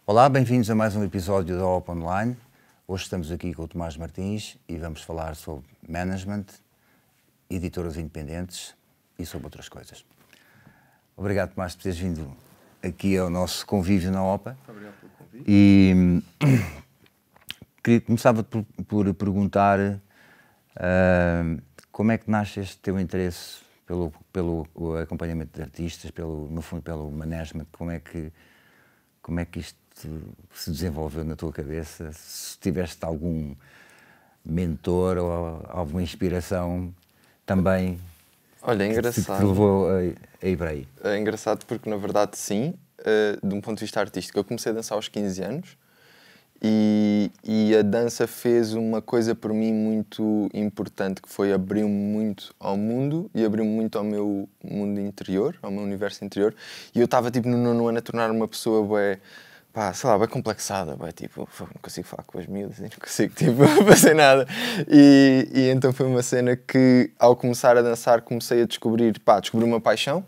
Olá, bem-vindos a mais um episódio da OPA Online. Hoje estamos aqui com o Tomás Martins e vamos falar sobre management, editoras independentes e sobre outras coisas. Obrigado, Tomás, por teres vindo aqui ao nosso convívio na OPA. Obrigado pelo convite. E começava por perguntar como é que nasce este teu interesse pelo acompanhamento de artistas, no fundo pelo management, como é que isto se desenvolveu na tua cabeça, se tiveste algum mentor ou alguma inspiração também. Olha, é engraçado. Que te levou a ir para aí. É engraçado porque, na verdade, sim, de um ponto de vista artístico. Eu comecei a dançar aos 15 anos e a dança fez uma coisa por mim muito importante, que foi abrir-me muito ao mundo e abrir-me muito ao meu mundo interior, ao meu universo interior. E eu estava, tipo, no nono ano a tornar uma pessoa bué, sei lá, bem complexada, bué, tipo, não consigo falar com as miúdas, não consigo, tipo, fazer nada. E então foi uma cena que, ao começar a dançar, comecei a descobrir uma paixão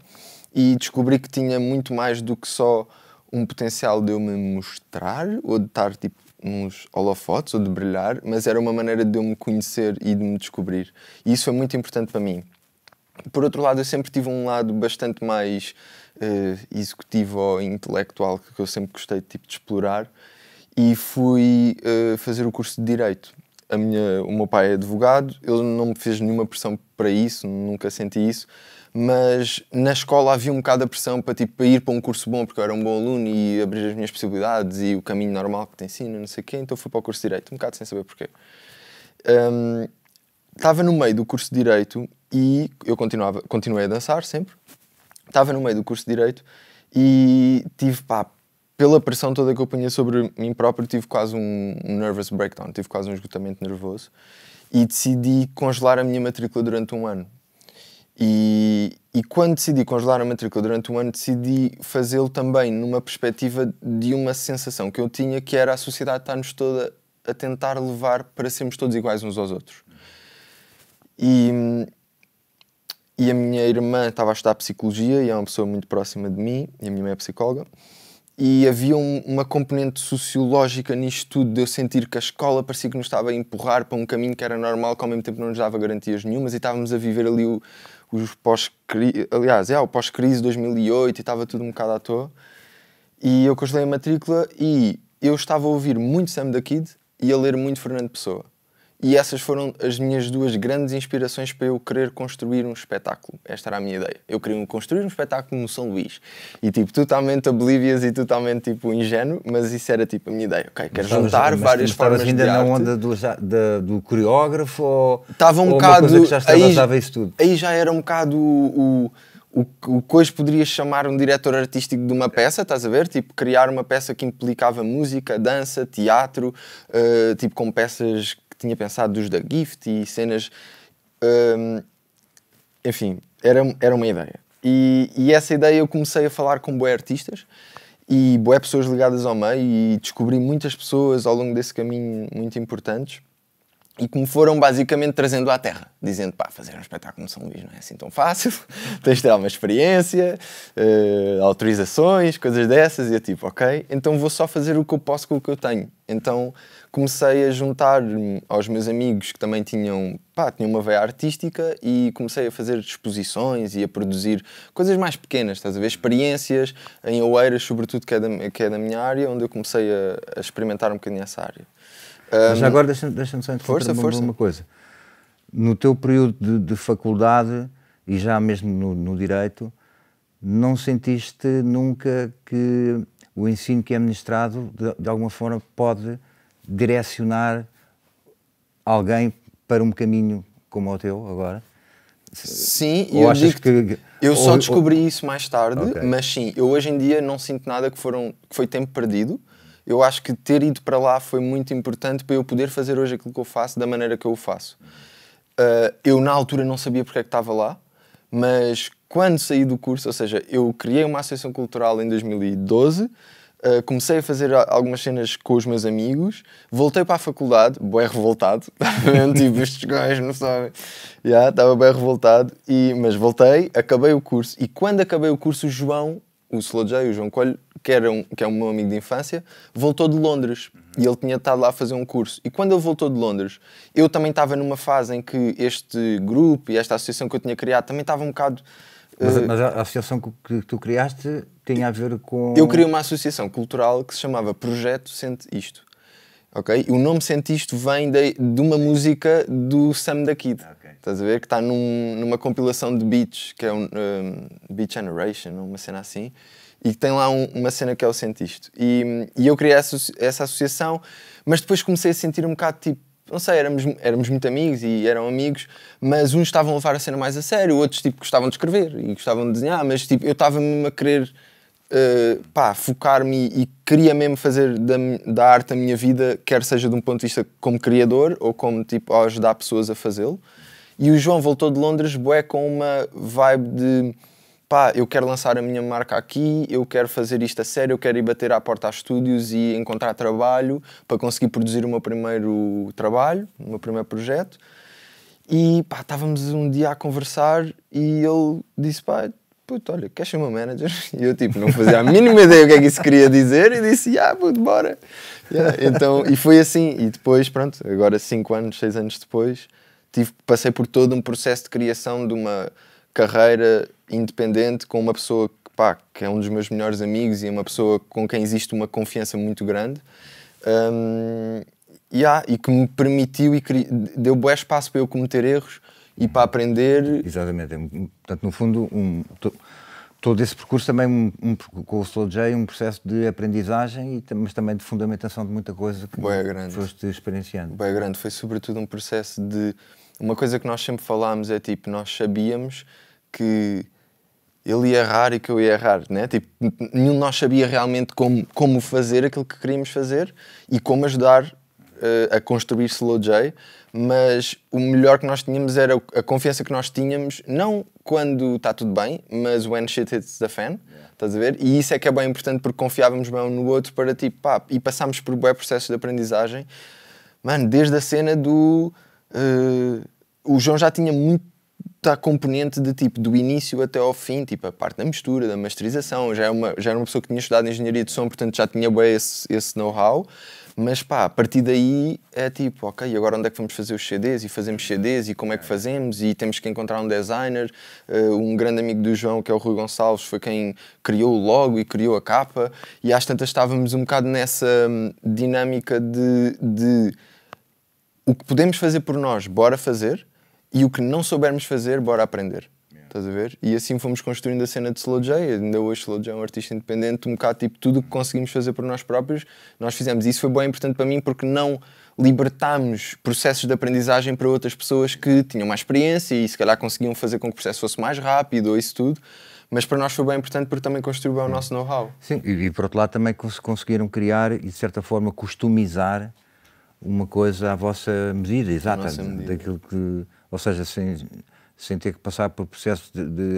e descobri que tinha muito mais do que só um potencial de eu me mostrar ou de estar, tipo, nos holofotes ou de brilhar, mas era uma maneira de eu me conhecer e de me descobrir. E isso foi muito importante para mim. Por outro lado, eu sempre tive um lado bastante mais executivo ou intelectual, que eu sempre gostei de explorar, e fui fazer o curso de Direito. O meu pai é advogado, ele não me fez nenhuma pressão para isso, nunca senti isso, mas na escola havia um bocado a pressão para ir para um curso bom, porque eu era um bom aluno e abrir as minhas possibilidades e o caminho normal que te ensina, não sei o quê, então fui para o curso de Direito, um bocado sem saber porquê. Estava no meio do curso de Direito e eu continuei a dançar sempre. Estava no meio do curso de Direito e tive, pela pressão toda que eu punha sobre mim próprio, tive quase um nervous breakdown, tive quase um esgotamento nervoso e decidi congelar a minha matrícula durante um ano. E quando decidi congelar a matrícula durante um ano, decidi fazê-lo também numa perspectiva de uma sensação que eu tinha, que era a sociedade estar-nos toda a tentar levar para sermos todos iguais uns aos outros. E a minha irmã estava a estudar Psicologia e é uma pessoa muito próxima de mim, e a minha mãe é psicóloga, e havia uma componente sociológica nisto tudo, de eu sentir que a escola parecia que nos estava a empurrar para um caminho que era normal, que ao mesmo tempo não nos dava garantias nenhumas, e estávamos a viver ali os pós-crise, o pós-crise 2008, e estava tudo um bocado à toa. E eu congelei a matrícula e eu estava a ouvir muito Sam da Kid e a ler muito Fernando Pessoa. E essas foram as minhas duas grandes inspirações para eu querer construir um espetáculo. Esta era a minha ideia. Eu queria construir um espetáculo no São Luís. E totalmente oblivious e totalmente ingênuo, mas isso era a minha ideia. Ok, quero juntar várias formas de arte. Estavas ainda na onda do coreógrafo ou estava um ou bocado, uma coisa que já estava isso tudo? Aí já era um bocado o que hoje poderia chamar um diretor artístico de uma peça, estás a ver? Criar uma peça que implicava música, dança, teatro, com peças que tinha pensado dos da Gift e cenas, enfim, era uma ideia. E essa ideia eu comecei a falar com bué artistas e bué pessoas ligadas ao meio e descobri muitas pessoas ao longo desse caminho muito importantes e que me foram basicamente trazendo à terra, dizendo, fazer um espetáculo no São Luís não é assim tão fácil, tens de ter uma experiência, autorizações, coisas dessas, e eu ok, então vou só fazer o que eu posso com o que eu tenho. Então comecei a juntar-me aos meus amigos que também tinham uma veia artística e comecei a fazer exposições e a produzir coisas mais pequenas, estás a ver? Experiências em Oeiras, sobretudo, que é da minha área, onde eu comecei a experimentar um bocadinho essa área. Mas agora deixa-me só interromper uma coisa. No teu período de faculdade e já mesmo no Direito, não sentiste nunca que o ensino que é ministrado de alguma forma pode direcionar alguém para um caminho como o teu agora? Sim, ou achas que eu só descobri isso mais tarde, okay. Mas sim, eu hoje em dia não sinto nada que foi tempo perdido. Eu acho que ter ido para lá foi muito importante para eu poder fazer hoje aquilo que eu faço da maneira que eu o faço. Eu na altura não sabia porque é que estava lá, mas quando saí do curso, ou seja, eu criei uma associação cultural em 2012, comecei a fazer algumas cenas com os meus amigos, voltei para a faculdade, bué revoltado, estes gajos não sabem, estava bem revoltado, mas voltei, acabei o curso, e quando acabei o curso, o o Slow J, o João Coelho, que é um meu amigo de infância, voltou de Londres e ele tinha estado lá a fazer um curso. E quando ele voltou de Londres, eu também estava numa fase em que este grupo e esta associação que eu tinha criado também estava um bocado... Mas a associação que tu criaste tinha a ver com... Eu criei uma associação cultural que se chamava Projeto Sente Isto. Okay? E o nome Sente Isto vem de uma música do Sam da Kid. Okay. Estás a ver? Que está numa compilação de beats, que é Beat Generation, uma cena assim. E tem lá uma cena que é o Sente Isto. E eu criei essa associação, mas depois comecei a sentir um bocado tipo, não sei, éramos muito amigos e eram amigos, mas uns estavam a levar a cena mais a sério, outros tipo, gostavam de escrever e gostavam de desenhar, mas tipo, eu estava mesmo a querer focar-me e queria mesmo fazer da arte a minha vida, quer seja de um ponto de vista como criador ou como tipo, a ajudar pessoas a fazê-lo. E o João voltou de Londres bué com uma vibe de eu quero lançar a minha marca aqui, eu quero fazer isto a sério, eu quero ir bater à porta a estúdios e encontrar trabalho para conseguir produzir o meu primeiro trabalho, o meu primeiro projeto. E estávamos um dia a conversar e ele disse, puto, olha, queres ser o meu manager? E eu tipo, não fazia a mínima ideia o que é que isso queria dizer e disse, puto, bora. Então, e foi assim, e depois, pronto, agora 5 anos, 6 anos depois, passei por todo um processo de criação de uma carreira independente com uma pessoa que é um dos meus melhores amigos e é uma pessoa com quem existe uma confiança muito grande e que me permitiu e deu bom espaço para eu cometer erros e para aprender. Exatamente, portanto no fundo todo esse percurso também com o Slow J, um processo de aprendizagem mas também de fundamentação de muita coisa que foste experienciando. Bem grande, foi sobretudo um processo de... Uma coisa que nós sempre falámos é tipo, nós sabíamos que ele ia errar e que eu ia errar, né? Tipo, nenhum de nós sabia realmente como fazer aquilo que queríamos fazer e como ajudar a construir Slow J, mas o melhor que nós tínhamos era a confiança que nós tínhamos, não quando está tudo bem, mas when shit hits the fan, estás a ver? E isso é que é bem importante porque confiávamos bem um no outro para tipo, e passámos por bons processos de aprendizagem, mano, desde a cena do... o João já tinha muita componente de tipo do início até ao fim, tipo a parte da mistura, da masterização, já era uma pessoa que tinha estudado engenharia de som, portanto já tinha bem esse know-how, mas a partir daí é tipo, ok, agora onde é que vamos fazer os CDs e fazemos CDs e como é que fazemos e temos que encontrar um designer, um grande amigo do João que é o Rui Gonçalves foi quem criou o logo e criou a capa e às tantas estávamos um bocado nessa dinâmica de o que podemos fazer por nós, bora fazer, e o que não soubermos fazer, bora aprender. Estás a ver? E assim fomos construindo a cena de Slow J. Ainda hoje Slow J é um artista independente, um bocado tipo tudo o que conseguimos fazer por nós próprios, nós fizemos. E isso foi bem importante para mim porque não libertámos processos de aprendizagem para outras pessoas que tinham mais experiência e se calhar conseguiam fazer com que o processo fosse mais rápido ou isso tudo. Mas para nós foi bem importante porque também construiu bem o nosso know-how. Sim, e por outro lado também conseguiram criar e de certa forma customizar uma coisa à vossa medida, exata, daquilo que, ou seja, sem ter que passar por processos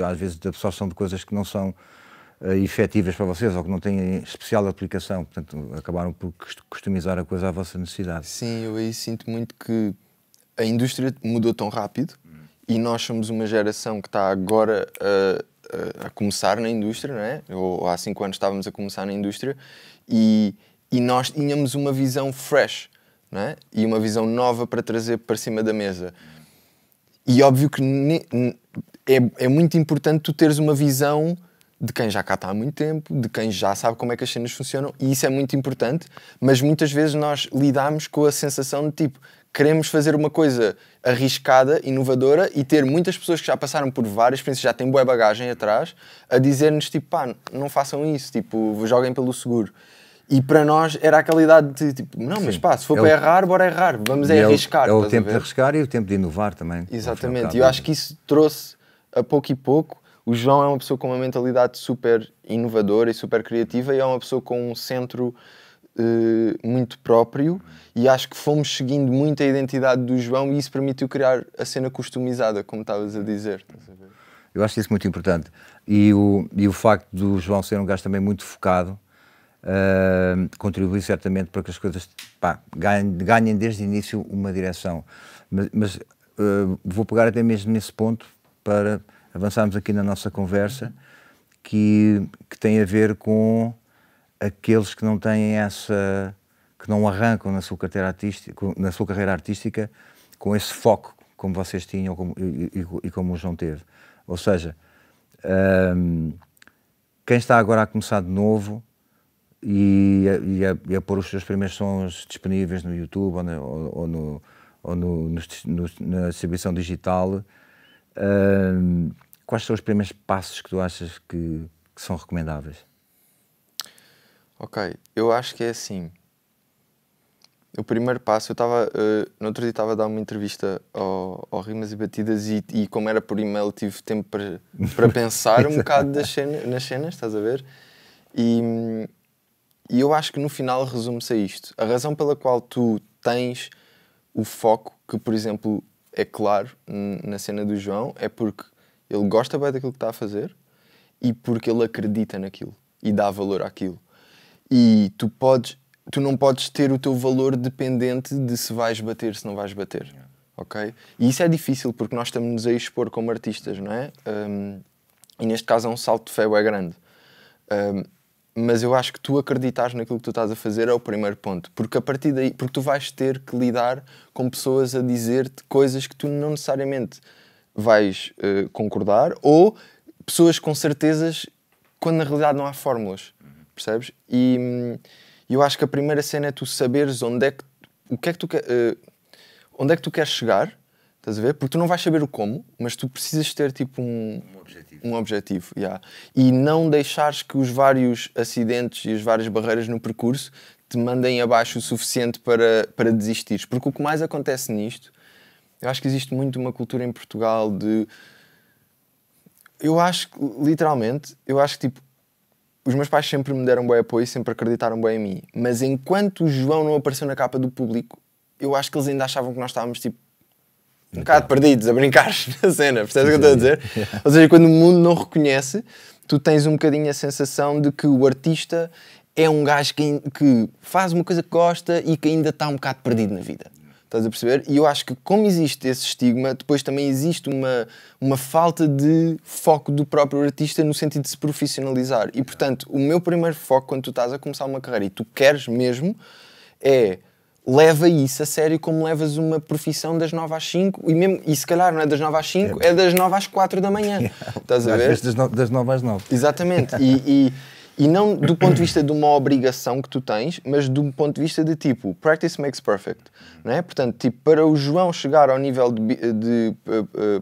às vezes de absorção de coisas que não são efetivas para vocês ou que não têm especial aplicação, portanto acabaram por customizar a coisa à vossa necessidade. Sim, eu aí sinto muito que a indústria mudou tão rápido e nós somos uma geração que está agora a começar na indústria, não é? Ou há 5 anos estávamos a começar na indústria e nós tínhamos uma visão fresh, não é? E uma visão nova para trazer para cima da mesa. E óbvio que é muito importante tu teres uma visão de quem já cá está há muito tempo, de quem já sabe como é que as cenas funcionam, e isso é muito importante, mas muitas vezes nós lidamos com a sensação de tipo, queremos fazer uma coisa arriscada, inovadora, e ter muitas pessoas que já passaram por várias experiências, já têm boa bagagem atrás, a dizer-nos tipo, não façam isso, tipo, joguem pelo seguro. E para nós era aquela idade de tipo, não, mas se for para errar, bora errar, vamos arriscar. É o tempo de arriscar e o tempo de inovar também. Exatamente, e eu acho que isso trouxe a pouco e pouco. O João é uma pessoa com uma mentalidade super inovadora e super criativa e é uma pessoa com um centro muito próprio e acho que fomos seguindo muito a identidade do João e isso permitiu criar a cena customizada, como estavas a dizer. Eu acho isso muito importante. E o facto do João ser um gajo também muito focado contribui certamente para que as coisas ganhem desde o início uma direção. Mas vou pegar até mesmo nesse ponto para avançarmos aqui na nossa conversa, que tem a ver com aqueles que não têm essa, que não arrancam na sua carreira artística com esse foco como vocês tinham e como o João teve. Ou seja, quem está agora a começar de novo e a pôr os seus primeiros sons disponíveis no YouTube ou na distribuição digital, quais são os primeiros passos que tu achas que são recomendáveis? Ok, eu acho que é assim. O primeiro passo, eu estava, no outro dia estava a dar uma entrevista ao Rimas e Batidas e como era por e-mail tive tempo para pensar um bocado nas cenas, estás a ver? E eu acho que no final resume-se a isto. A razão pela qual tu tens o foco, que por exemplo é claro na cena do João, é porque ele gosta bem daquilo que está a fazer e porque ele acredita naquilo e dá valor àquilo. E tu não podes ter o teu valor dependente de se vais bater, se não vais bater, ok? E isso é difícil porque nós estamos-nos a expor como artistas, não é? E neste caso é um salto de fé é grande. Mas eu acho que tu acreditares naquilo que tu estás a fazer é o primeiro ponto, porque a partir daí, porque tu vais ter que lidar com pessoas a dizer-te coisas que tu não necessariamente vais concordar, ou pessoas com certezas quando na realidade não há fórmulas, percebes? E eu acho que a primeira cena é tu saberes onde é que tu queres chegar, estás a ver? Porque tu não vais saber o como, mas tu precisas ter tipo um objetivo, yeah. E não deixares que os vários acidentes e as várias barreiras no percurso te mandem abaixo o suficiente para desistires. Porque o que mais acontece nisto, eu acho que existe muito uma cultura em Portugal de... Eu acho que, literalmente, tipo, os meus pais sempre me deram bom apoio, sempre acreditaram bem em mim. Mas enquanto o João não apareceu na capa do Público, eu acho que eles ainda achavam que nós estávamos, tipo, um bocado perdidos, a brincar na cena. Percebes o que eu estou a dizer? Ou seja, quando o mundo não reconhece, tu tens um bocadinho a sensação de que o artista é um gajo que faz uma coisa que gosta e que ainda está um bocado perdido na vida. Estás a perceber? E eu acho que como existe esse estigma, depois também existe uma falta de foco do próprio artista no sentido de se profissionalizar. E, portanto, o meu primeiro foco quando tu estás a começar uma carreira e tu queres mesmo é... leva isso a sério como levas uma profissão das 9 às 5 e se calhar não é das 9 às 5, é das 9 às 4 da manhã. Estás a ver? Às vezes das 9 às 9. Exatamente. E não do ponto de vista de uma obrigação que tu tens, mas do ponto de vista de tipo, practice makes perfect. Não é? Portanto, tipo, para o João chegar ao nível de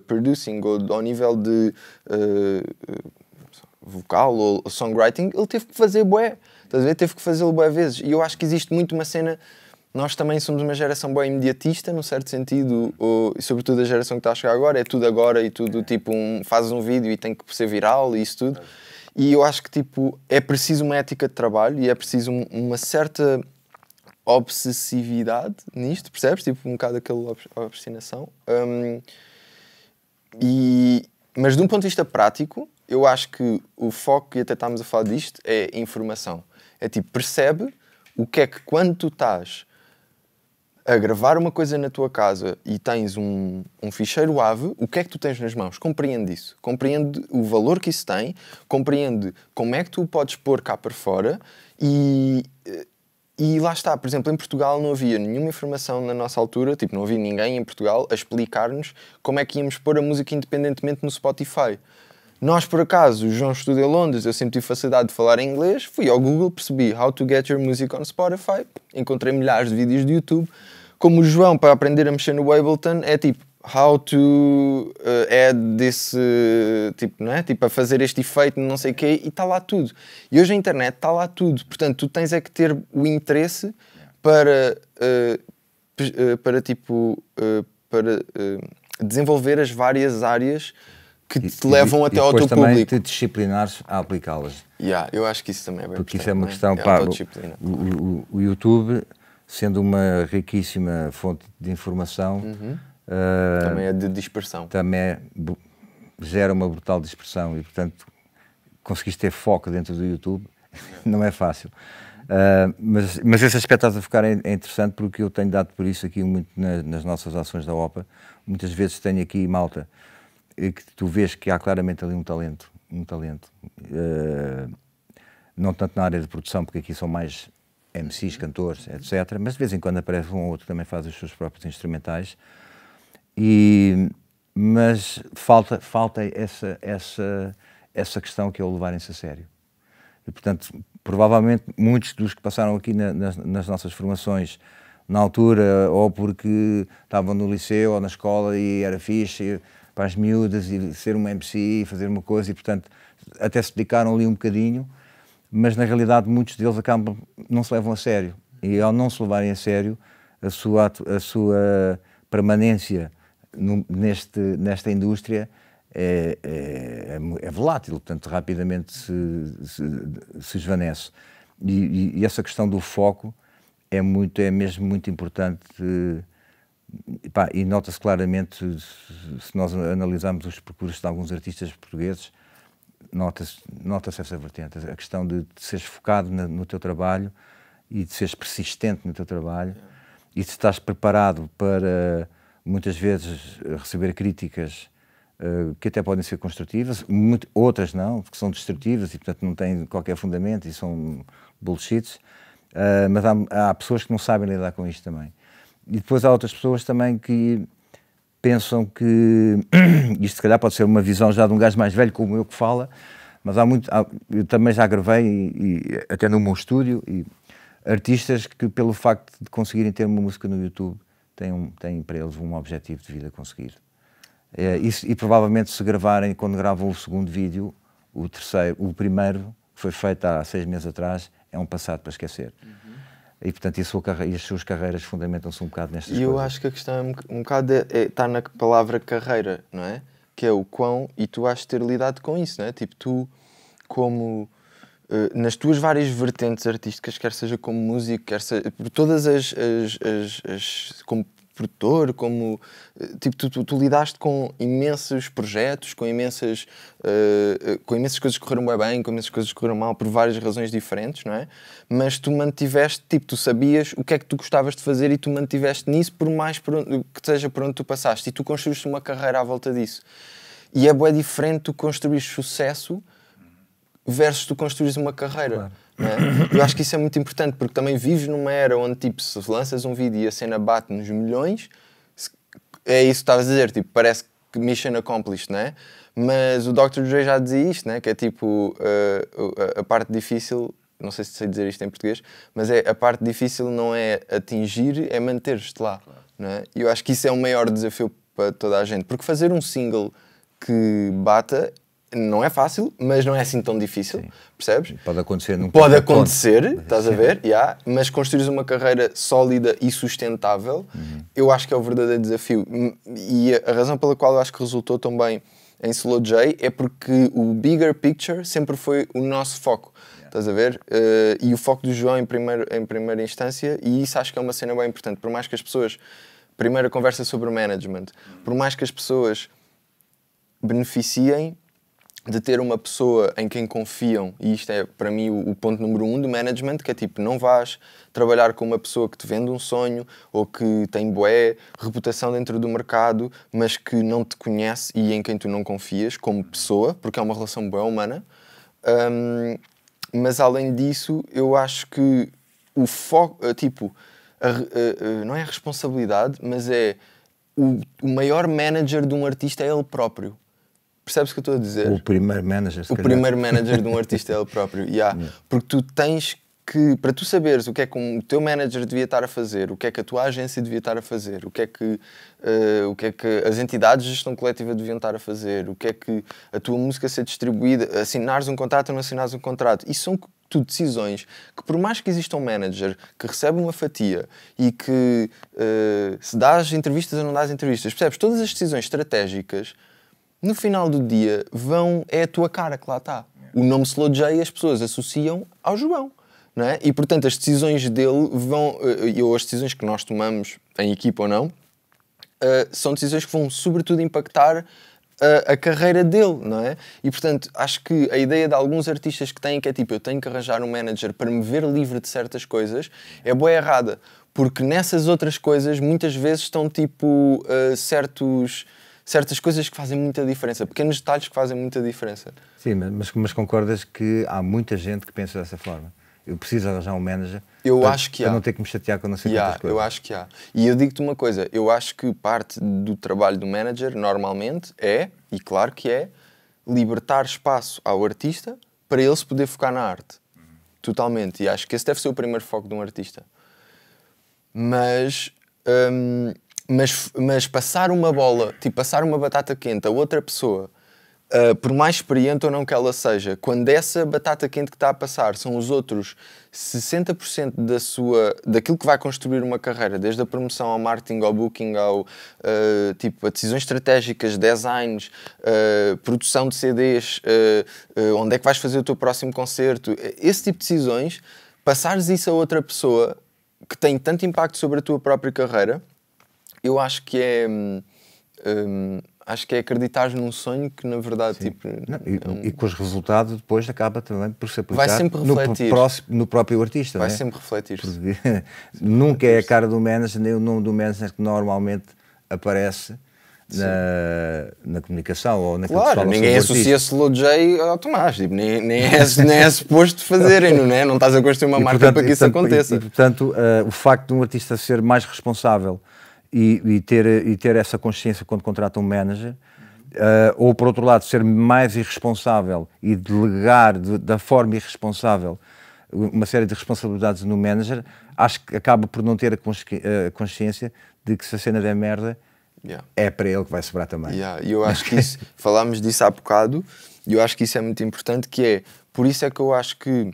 producing ou ao nível de vocal ou songwriting, ele teve que fazer bué. Estás a ver? Teve que fazê-lo bué vezes. E eu acho que existe muito uma cena... Nós também somos uma geração bem imediatista, num certo sentido, e sobretudo a geração que está a chegar agora, é tudo agora e tudo, tipo, fazes um vídeo e tem que ser viral e isso tudo. E eu acho que, tipo, é preciso uma ética de trabalho e é preciso uma certa obsessividade nisto, percebes? Tipo, um bocado aquela obstinação. Mas de um ponto de vista prático, eu acho que o foco, e até estamos a falar disto, é informação. É tipo, percebe o que é que quando tu estás a gravar uma coisa na tua casa e tens um ficheiro AVE, o que é que tu tens nas mãos? Compreende isso. Compreende o valor que isso tem, compreende como é que tu o podes pôr cá para fora e lá está. Por exemplo, em Portugal não havia nenhuma informação na nossa altura, tipo, não havia ninguém em Portugal a explicar-nos como é que íamos pôr a música independentemente no Spotify. Nós, por acaso, o João estuda em Londres, eu sempre tive facilidade de falar em inglês, fui ao Google, percebi how to get your music on Spotify, encontrei milhares de vídeos de YouTube. Como o João, para aprender a mexer no Ableton, é tipo, how to add this, tipo, não é? Tipo, a fazer este efeito, não sei o quê, e está lá tudo. E hoje a internet está lá tudo. Portanto, tu tens é que ter o interesse para desenvolver as várias áreas que te levam até ao teu público. E também te disciplinares a aplicá-las. Eu acho que isso também é bem porque isso é uma questão, pá, o YouTube, sendo uma riquíssima fonte de informação, também é de dispersão. Também gera uma brutal dispersão e, portanto, conseguiste ter foco dentro do YouTube, não é fácil. Mas esse aspecto a focar é interessante porque eu tenho dado por isso aqui muito nas nossas ações da OPA. Muitas vezes tenho aqui malta e que tu vês que há claramente ali um talento não tanto na área de produção, porque aqui são mais MCs, cantores, etc. Mas de vez em quando aparece um ou outro que também faz os seus próprios instrumentais. Mas falta essa questão que é o levarem-se a sério. E, portanto, provavelmente muitos dos que passaram aqui nas nossas formações, na altura, ou porque estavam no liceu ou na escola e era fixe para as miúdas e ser uma MC e fazer uma coisa, e portanto até se dedicaram ali um bocadinho, mas na realidade muitos deles não se levam a sério. E ao não se levarem a sério, a sua permanência nesta indústria é volátil, portanto rapidamente se esvanece. E essa questão do foco é mesmo muito importante, e nota-se claramente, se nós analisarmos os percursos de alguns artistas portugueses, nota-se essa vertente, a questão de seres focado no teu trabalho e de seres persistente no teu trabalho, e de estás preparado para muitas vezes receber críticas que até podem ser construtivas, outras não, que são destrutivas e portanto não têm qualquer fundamento e são bullshits, mas há pessoas que não sabem lidar com isto também. E depois há outras pessoas também que pensam que, isto se calhar pode ser uma visão já de um gajo mais velho como eu que fala, mas eu também já gravei, até no meu estúdio, e artistas que pelo facto de conseguirem ter uma música no YouTube têm para eles um objetivo de vida a conseguir. E provavelmente se gravarem, quando gravam o segundo vídeo, o primeiro, que foi feito há 6 meses atrás, é um passado para esquecer. E portanto e as suas carreiras fundamentam-se um bocado nestas coisas. E eu acho que a questão um bocado está na palavra carreira, não é? Que é o quão, e tu has de ter lidado com isso, não é? Tipo, tu como nas tuas várias vertentes artísticas, quer seja como músico, quer seja por todas como produtor, como tipo, tu lidaste com imensos projetos, com imensas coisas que correram bem, com imensas coisas que correram mal, por várias razões diferentes, não é? Mas tu mantiveste, tipo, tu sabias o que é que tu gostavas de fazer e tu mantiveste nisso, por mais que seja por onde tu passaste, e tu construíste uma carreira à volta disso. E é bué diferente tu construís sucesso versus tu construís uma carreira. Claro. Não é? Eu acho que isso é muito importante, porque também vives numa era onde, tipo, se lanças um vídeo e a cena bate nos milhões, é isso que estavas a dizer, tipo, parece que mission accomplished, não é? Mas o Dr. Dre já dizia isto, né? Que é tipo, a parte difícil, não sei se sei dizer isto em português, mas a parte difícil não é atingir, é manter-te lá. Claro. Não é? E eu acho que isso é o maior desafio para toda a gente, porque fazer um single que bata não é fácil, mas não é assim tão difícil. Sim. Percebes? Pode acontecer num Pode acontecer, estás a ver? Yeah, mas construires uma carreira sólida e sustentável, eu acho que é o verdadeiro desafio. E a razão pela qual eu acho que resultou tão bem em Slow J é porque o bigger picture sempre foi o nosso foco. Estás a ver? E o foco do João em primeira instância, e isso acho que é uma cena bem importante. Por mais que as pessoas... Primeira conversa sobre o management. Por mais que as pessoas beneficiem de ter uma pessoa em quem confiam, e isto é para mim o ponto número 1 do management, que é tipo, não vais trabalhar com uma pessoa que te vende um sonho ou que tem bué reputação dentro do mercado, mas que não te conhece e em quem tu não confias como pessoa, porque é uma relação bué humana. Mas além disso, eu acho que o foco, tipo, não é a responsabilidade, mas é o maior manager de um artista é ele próprio. Percebes o que eu estou a dizer? O primeiro manager, se calhar. Primeiro manager de um artista é ele próprio. Yeah. Porque tu tens que, para tu saberes o que é que o teu manager devia estar a fazer, o que é que a tua agência devia estar a fazer, o que é que as entidades de gestão coletiva deviam estar a fazer, o que é que a tua música ser distribuída, assinares um contrato ou não assinares um contrato. Isso são tudo decisões que, por mais que exista um manager que recebe uma fatia e que se dás entrevistas ou não dás entrevistas, percebes? Todas as decisões estratégicas no final do dia é a tua cara que lá está. O nome Slow J as pessoas associam ao João, não é? E portanto as decisões dele ou as decisões que nós tomamos em equipa ou não, são decisões que vão sobretudo impactar a carreira dele, não é? E portanto acho que a ideia de alguns artistas que têm, que é tipo, eu tenho que arranjar um manager para me ver livre de certas coisas, é bué errada, porque nessas outras coisas muitas vezes estão tipo certos certas coisas que fazem muita diferença, pequenos detalhes que fazem muita diferença. Sim, mas concordas que há muita gente que pensa dessa forma? Eu preciso arranjar um manager para não ter que me chatear com não sei quantas coisas. Eu acho que há. E eu digo-te uma coisa, eu acho que parte do trabalho do manager, normalmente, e claro que é, libertar espaço ao artista para ele se poder focar na arte. Totalmente. E acho que esse deve ser o primeiro foco de um artista. Mas passar uma bola, tipo, passar uma batata quente a outra pessoa, por mais experiente ou não que ela seja, quando essa batata quente que está a passar são os outros 60% daquilo que vai construir uma carreira, desde a promoção ao marketing, ao booking, a decisões estratégicas, designs, produção de CDs, onde é que vais fazer o teu próximo concerto, esse tipo de decisões, passares isso a outra pessoa que tem tanto impacto sobre a tua própria carreira, eu acho que é acreditar num sonho que, na verdade, tipo... E com os resultados, depois acaba também por se aplicar vai sempre refletir. No próprio artista. Vai não é? sempre refletir. Porque nunca é a cara do manager, nem o nome do manager que normalmente aparece na comunicação ou naquilo que se fala. Ninguém associa Slow J ao Tomás. Tipo, nem é suposto fazerem, não é? Não estás a construir uma marca para que isso aconteça. Portanto, o facto de um artista ser mais responsável e ter essa consciência quando contrata um manager, ou por outro lado ser mais irresponsável e delegar da forma irresponsável uma série de responsabilidades no manager, acho que acaba por não ter a consciência de que se a cena der merda, é para ele que vai sobrar também. E eu acho que isso, falámos disso há bocado, e eu acho que isso é muito importante, por isso é que eu acho que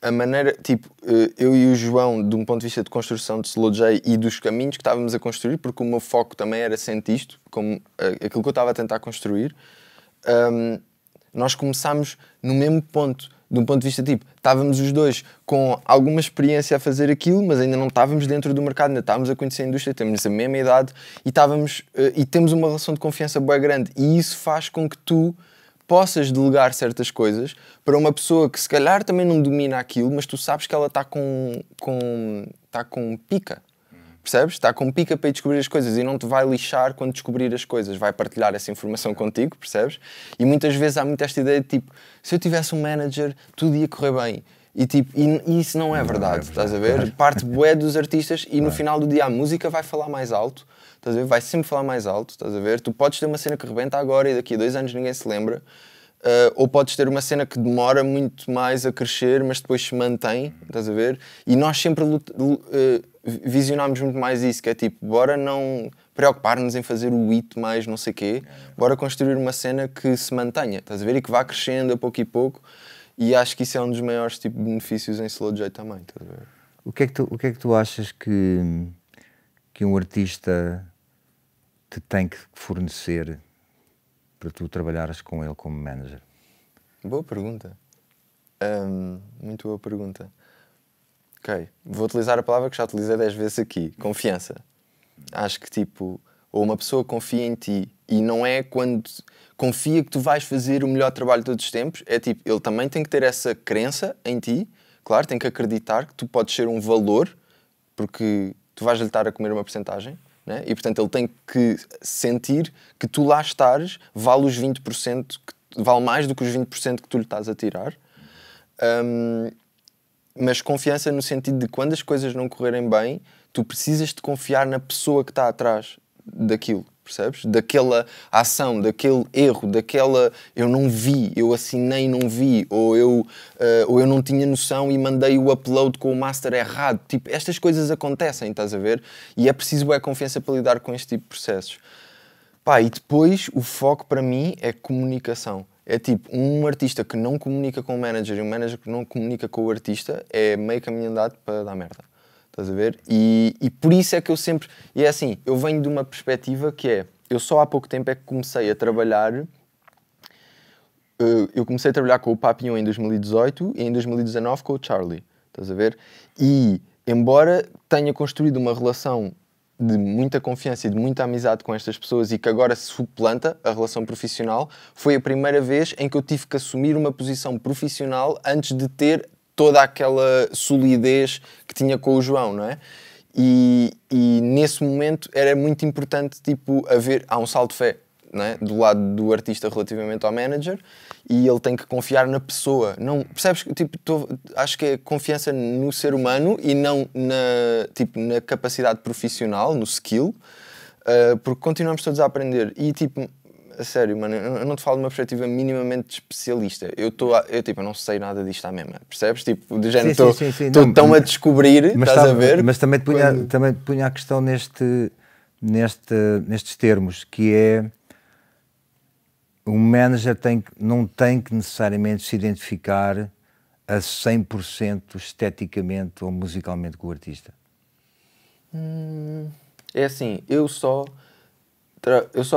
a maneira, tipo, eu e o João, de um ponto de vista de construção de Slow J e dos caminhos que estávamos a construir, porque o meu foco também era sempre isto, como aquilo que eu estava a tentar construir, nós começámos no mesmo ponto, de um ponto de vista, tipo, estávamos os dois com alguma experiência a fazer aquilo, mas ainda não estávamos dentro do mercado, ainda estávamos a conhecer a indústria, temos a mesma idade e temos uma relação de confiança bem grande, e isso faz com que tu possas delegar certas coisas para uma pessoa que se calhar também não domina aquilo, mas tu sabes que ela está com pica, percebes? Está com pica para ir descobrir as coisas e não te vai lixar quando descobrir as coisas, vai partilhar essa informação contigo, percebes? E muitas vezes há muito esta ideia de tipo, se eu tivesse um manager, tudo ia correr bem. E isso não é verdade, estás a ver? Parte bué dos artistas e no final do dia a música vai falar mais alto, estás a ver? Vai sempre falar mais alto, estás a ver? Tu podes ter uma cena que rebenta agora e daqui a 2 anos ninguém se lembra, ou podes ter uma cena que demora muito mais a crescer, mas depois se mantém, estás a ver? E nós sempre visionámos muito mais isso, que é tipo, bora não preocupar-nos em fazer o hit mais não sei quê, bora construir uma cena que se mantenha, estás a ver? E que vá crescendo a pouco e pouco. E acho que isso é um dos maiores tipo, benefícios em Slow J também. Tá a ver? O que é que tu achas que um artista te tem que fornecer para tu trabalhares com ele como manager? Boa pergunta. Muito boa pergunta. Ok, vou utilizar a palavra que já utilizei 10 vezes aqui. Confiança. Acho que tipo, ou uma pessoa confia em ti e não é quando confia que tu vais fazer o melhor trabalho de todos os tempos, é tipo, ele também tem que ter essa crença em ti, claro, tem que acreditar que tu podes ser um valor, porque tu vais-lhe estar a comer uma porcentagem, né? E portanto ele tem que sentir que tu lá estares, vale os 20%, vale mais do que os 20% que tu lhe estás a tirar. Mas confiança no sentido de quando as coisas não correrem bem, tu precisas de confiar na pessoa que está atrás daquilo. Percebes? Daquela ação, daquele erro, daquela eu não vi, eu assinei e não vi, ou eu não tinha noção e mandei o upload com o master errado. Tipo, estas coisas acontecem, estás a ver? E é preciso confiança para lidar com este tipo de processos. Pá, e depois o foco para mim é comunicação. É tipo, um artista que não comunica com o manager e um manager que não comunica com o artista é meio caminho andado para dar merda. Estás a ver? E por isso é que eu sempre... E é assim, eu venho de uma perspectiva que é... Eu só há pouco tempo é que comecei a trabalhar... Eu comecei a trabalhar com o Papillon em 2018 e em 2019 com o Charlie. Estás a ver? E, embora tenha construído uma relação de muita confiança e de muita amizade com estas pessoas e que agora se suplanta a relação profissional, foi a primeira vez em que eu tive que assumir uma posição profissional antes de ter toda aquela solidez que tinha com o João, não é? E nesse momento era muito importante, tipo, há um salto de fé. não é? Do lado do artista relativamente ao manager, e ele tem que confiar na pessoa. Não, percebes? Tipo, acho que é confiança no ser humano e não na capacidade profissional, no skill, porque continuamos todos a aprender. E tipo, a sério, mano, eu não te falo de uma perspectiva minimamente especialista. Eu não sei nada disto à mesma, percebes? Tipo, do género, estou tão a descobrir, estás a ver? Mas também te punha a questão nestes termos, que é o manager não tem que necessariamente se identificar a 100% esteticamente ou musicalmente com o artista. É assim, eu só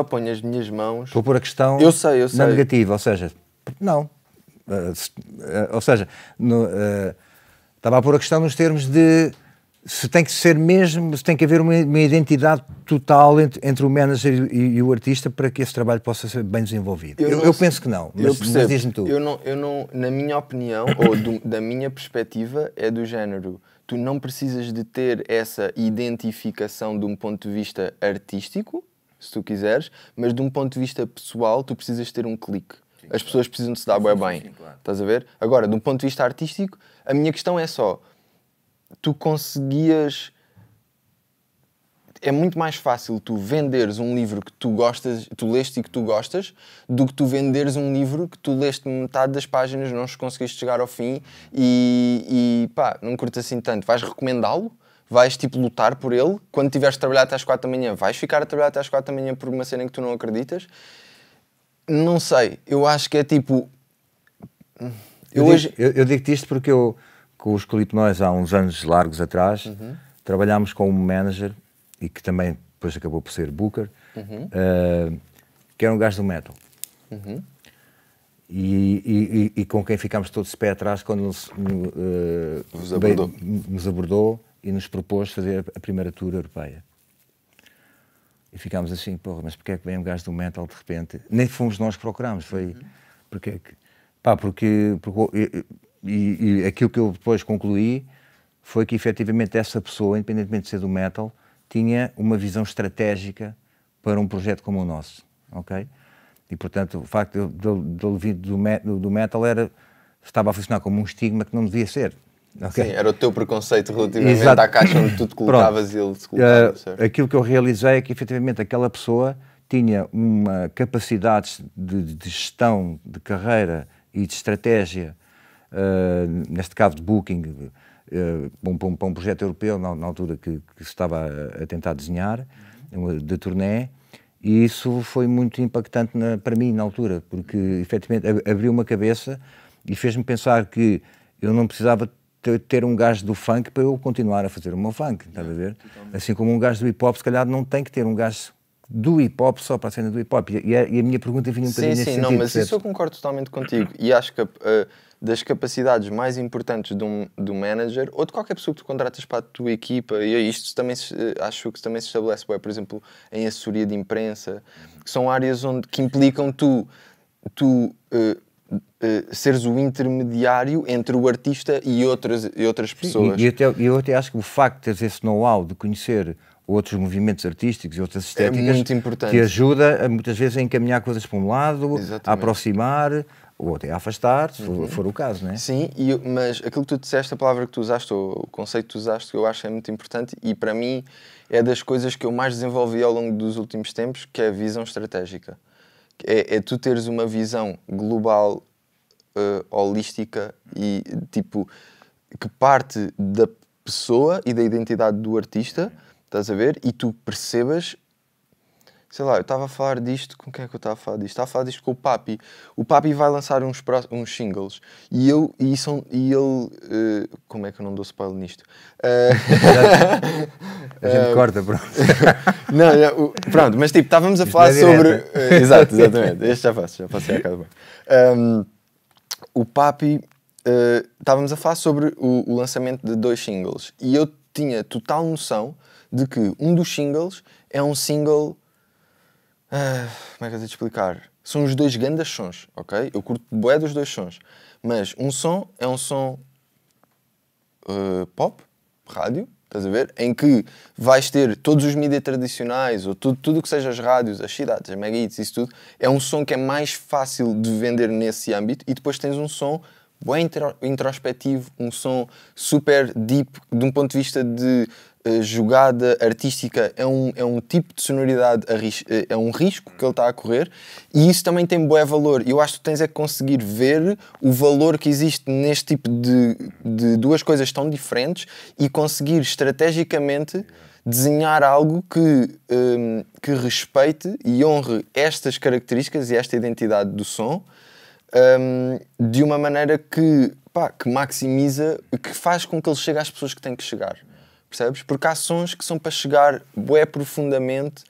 ponho as minhas mãos... Estou a pôr a questão eu sei. na negativa, ou seja, não. Ou seja, estava a pôr a questão nos termos de se tem que ser mesmo, se tem que haver uma identidade total entre o manager e o artista para que esse trabalho possa ser bem desenvolvido. Eu penso que não, mas diz-me tu. Eu não, na minha opinião, ou da minha perspectiva, é do género, tu não precisas de ter essa identificação de um ponto de vista artístico, se tu quiseres, mas de um ponto de vista pessoal, tu precisas ter um clique. Sim, as pessoas precisam de se dar bem. Sim, claro. Estás a ver? Agora, de um ponto de vista artístico, a minha questão é só, tu conseguias... É muito mais fácil tu venderes um livro que tu leste e que tu gostas, do que tu venderes um livro que tu leste metade das páginas, não conseguiste chegar ao fim e pá, não curtes assim tanto. Vais recomendá-lo? Vais, tipo, lutar por ele. Quando tiveres de trabalhar até às 4 da manhã, vais ficar a trabalhar até às 4 da manhã por uma cena em que tu não acreditas? Não sei. Eu acho que é tipo... Eu digo-te isto porque eu, com os Clipnoise, há uns anos largos atrás, trabalhámos com um manager, e que também depois acabou por ser Booker, que era um gajo do metal. E com quem ficámos todos de pé atrás quando nos abordou e nos propôs fazer a primeira tour europeia. E ficámos assim, porra, mas porquê é que vem um gajo do metal de repente? Nem fomos nós que procurámos, foi... Porque aquilo que eu depois concluí foi que efetivamente essa pessoa, independentemente de ser do metal, tinha uma visão estratégica para um projeto como o nosso, ok? E portanto o facto de ele vir do metal estava a funcionar como um estigma que não devia ser. Okay? Sim, era o teu preconceito relativamente à caixa onde tu te colocavas e ele se colocava, certo? Aquilo que eu realizei é que efetivamente aquela pessoa tinha uma capacidade de gestão de carreira e de estratégia, neste caso de booking, para um projeto europeu na altura que se estava a tentar desenhar, de turnê, e isso foi muito impactante para mim na altura, porque efetivamente abriu uma cabeça e fez-me pensar que eu não precisava ter um gajo do funk para eu continuar a fazer o meu funk, estás a ver? Assim como um gajo do hip-hop, se calhar não tem que ter um gajo do hip-hop só para a cena do hip-hop. E a minha pergunta vinha um bocadinho nesse sentido. Sim, não, mas isso eu concordo totalmente contigo. E acho que das capacidades mais importantes de um manager, ou de qualquer pessoa que tu contratas para a tua equipa, e isto também acho que também se estabelece, por exemplo, em assessoria de imprensa, que são áreas que implicam tu seres o intermediário entre o artista e outras pessoas. E eu até acho que o facto de teres esse know-how de conhecer outros movimentos artísticos e outras estéticas, é muito importante. Te ajuda muitas vezes a encaminhar coisas para um lado, a aproximar ou até a afastar, se for o caso, não é? Sim, mas aquilo que tu disseste, a palavra que tu usaste, ou o conceito que tu usaste, que eu acho que é muito importante e para mim é das coisas que eu mais desenvolvi ao longo dos últimos tempos, que é a visão estratégica. É tu teres uma visão global, holística e tipo que parte da pessoa e da identidade do artista, estás a ver? E tu percebas, sei lá, eu estava a falar disto, com quem é que eu estava a falar disto? Estava a falar disto com o Papi. O Papi vai lançar uns singles e ele, como é que eu não dou spoiler nisto? A gente corta, pronto. Pronto, mas tipo, estávamos a falar sobre... exatamente, este já passei a casa bem. O Papi, estávamos a falar sobre o lançamento de 2 singles e eu tinha total noção de que um dos singles é um single... como é que eu vou te explicar? São os 2 grandes sons, ok? Eu curto bué dos 2 sons, mas um som é um som pop, rádio, estás a ver? Em que vais ter todos os mídias tradicionais, ou tudo o que seja as rádios, as cidades, as mega hits, isso tudo, é um som que é mais fácil de vender nesse âmbito, e depois tens um som bem introspectivo, um som super deep, de um ponto de vista de jogada artística, é um tipo de sonoridade, é um risco que ele está a correr, e isso também tem bué valor. Eu acho que tu tens é que conseguir ver o valor que existe neste tipo de duas coisas tão diferentes e conseguir estrategicamente desenhar algo que respeite e honre estas características e esta identidade do som, de uma maneira que maximiza, que faz com que ele chegue às pessoas que tem que chegar. Percebes? Porque há sons que são para chegar bué profundamente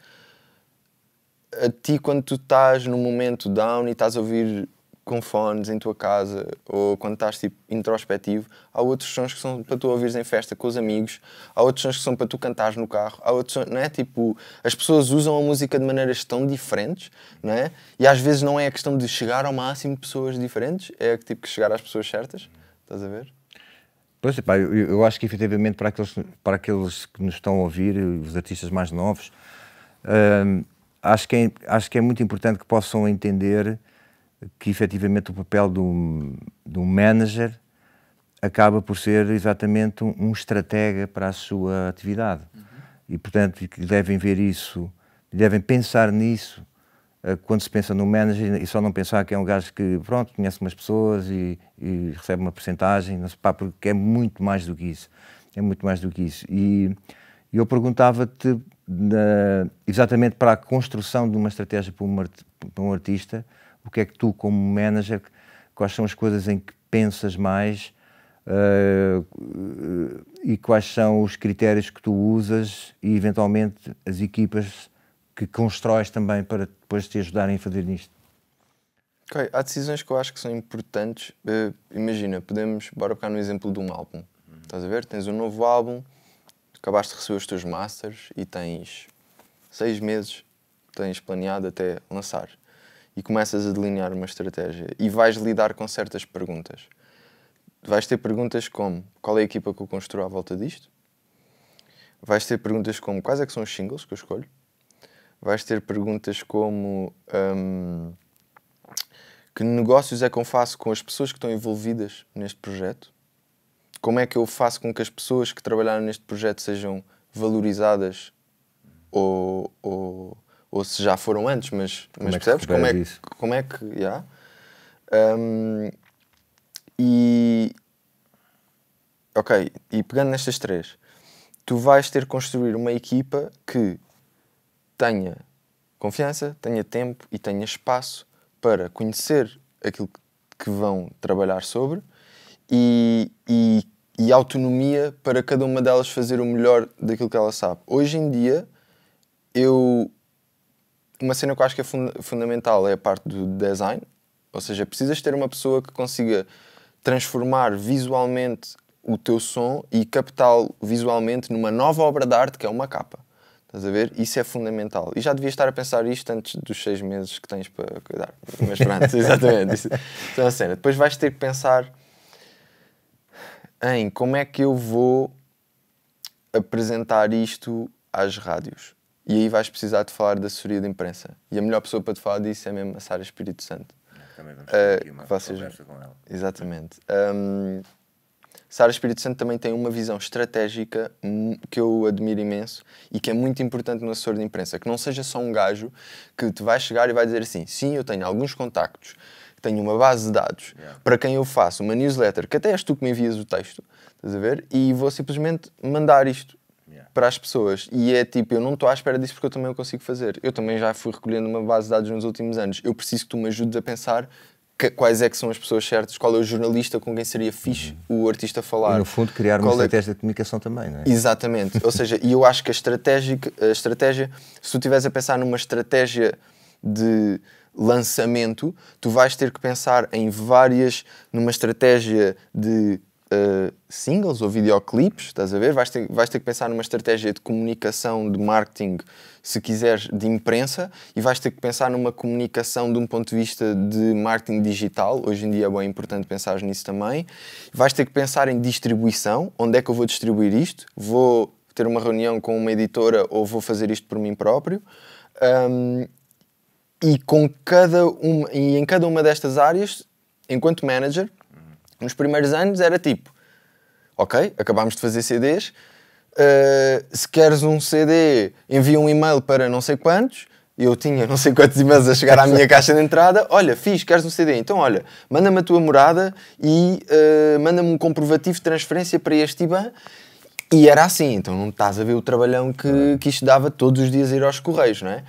a ti quando tu estás num momento down e estás a ouvir com fones em tua casa, ou quando estás tipo introspectivo. Há outros sons que são para tu ouvires em festa com os amigos, há outros sons que são para tu cantares no carro, há outros sons, não é? Tipo, as pessoas usam a música de maneiras tão diferentes, não é? E às vezes não é a questão de chegar ao máximo de pessoas diferentes, é tipo que chegar às pessoas certas, estás a ver? Pois, pá, eu acho que efetivamente para aqueles que nos estão a ouvir, os artistas mais novos, acho que é muito importante que possam entender que efetivamente o papel do manager acaba por ser exatamente um estratega para a sua atividade. E portanto que devem ver isso, devem pensar nisso quando se pensa no manager, e só não pensar que é um gajo que, pronto, conhece umas pessoas e recebe uma percentagem, não sei, pá, porque é muito mais do que isso. É muito mais do que isso. E eu perguntava-te, exatamente para a construção de uma estratégia para um artista, o que é que tu, como manager, quais são as coisas em que pensas mais e quais são os critérios que tu usas e, eventualmente, as equipas que constróis também para depois te ajudarem a fazer nisto? Ok, há decisões que eu acho que são importantes. Imagina, bora pegar no exemplo de um álbum. Estás a ver? Tens um novo álbum, acabaste de receber os teus masters e tens 6 meses, tens planeado até lançar. E começas a delinear uma estratégia e vais lidar com certas perguntas. Vais ter perguntas como: qual é a equipa que eu construo à volta disto? Vais ter perguntas como: quais é que são os singles que eu escolho? Vais ter perguntas como: que negócios é que eu faço com as pessoas que estão envolvidas neste projeto? Como é que eu faço com que as pessoas que trabalharam neste projeto sejam valorizadas ou se já foram antes, mas percebes? Como é que yeah. Ok, e pegando nestas três, tu vais ter que construir uma equipa que tenha confiança, tenha tempo e tenha espaço para conhecer aquilo que vão trabalhar sobre e autonomia para cada uma delas fazer o melhor daquilo que ela sabe. Hoje em dia, uma cena que eu acho que é fundamental é a parte do design, ou seja, precisas ter uma pessoa que consiga transformar visualmente o teu som e captá-lo visualmente numa nova obra de arte que é uma capa. Estás a ver? Isso é fundamental. E já devias estar a pensar isto antes dos 6 meses que tens para cuidar. Mas pronto, exatamente. Isso é uma cena. Depois vais ter que pensar em como é que eu vou apresentar isto às rádios. E aí vais precisar de falar da assessoria de imprensa. E a melhor pessoa para te falar disso é mesmo a Sara Espírito Santo. Também vamos ter aqui uma conversa com ela. Exatamente. Sara Espírito Santo também tem uma visão estratégica que eu admiro imenso e que é muito importante no assessor de imprensa. Que não seja só um gajo que te vai chegar e vai dizer assim: sim, eu tenho alguns contactos, tenho uma base de dados para quem eu faço uma newsletter, que até és tu que me envias o texto, estás a ver? E vou simplesmente mandar isto para as pessoas. E é tipo, eu não estou à espera disso porque eu também o consigo fazer. Eu também já fui recolhendo uma base de dados nos últimos anos. Eu preciso que tu me ajudes a pensar quais é que são as pessoas certas, qual é o jornalista com quem seria fixe o artista falar. E no fundo criar uma estratégia de comunicação também, não é? Exatamente. Ou seja, e eu acho que a estratégia, se tu estiveres a pensar numa estratégia de lançamento, tu vais ter que pensar numa estratégia de singles ou videoclipes, estás a ver? Vais ter que pensar numa estratégia de comunicação, de marketing, se quiseres, de imprensa, e vais ter que pensar numa comunicação de um ponto de vista de marketing digital. Hoje em dia é bem importante pensar nisso também. Vais ter que pensar em distribuição. Onde é que eu vou distribuir isto? Vou ter uma reunião com uma editora ou vou fazer isto por mim próprio? E em cada uma destas áreas, enquanto manager, nos primeiros anos era tipo, ok, acabámos de fazer CDs, se queres um CD, envia um e-mail para não sei quantos. Eu tinha não sei quantos e-mails a chegar à minha caixa de entrada. Olha, queres um CD? Então olha, manda-me a tua morada e manda-me um comprovativo de transferência para este IBAN. E era assim, então não estás a ver o trabalhão que isto dava todos os dias a ir aos correios, não é?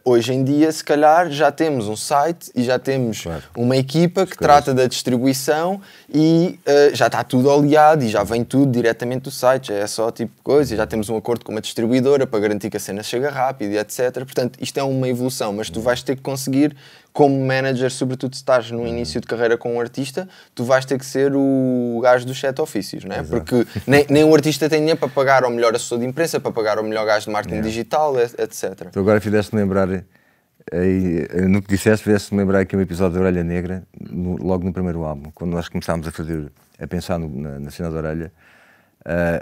Hoje em dia, se calhar, já temos um site e já temos uma equipa que trata da distribuição e já está tudo oleado e já vem tudo diretamente do site, é só tipo de coisa, e já temos um acordo com uma distribuidora para garantir que a cena chega rápido e etc. Portanto, isto é uma evolução, mas tu vais ter que conseguir, como manager, sobretudo se estás no início de carreira com um artista, tu vais ter que ser o gajo dos 7 ofícios, não é? Porque nem o artista tem dinheiro para pagar ao melhor assessor de imprensa, para pagar ao melhor gajo de marketing digital, etc. Tu agora fizeste-me lembrar, no que disseste, fizeste-me lembrar aqui um episódio da Orelha Negra, logo no primeiro álbum, quando nós começámos a pensar na cena da Orelha.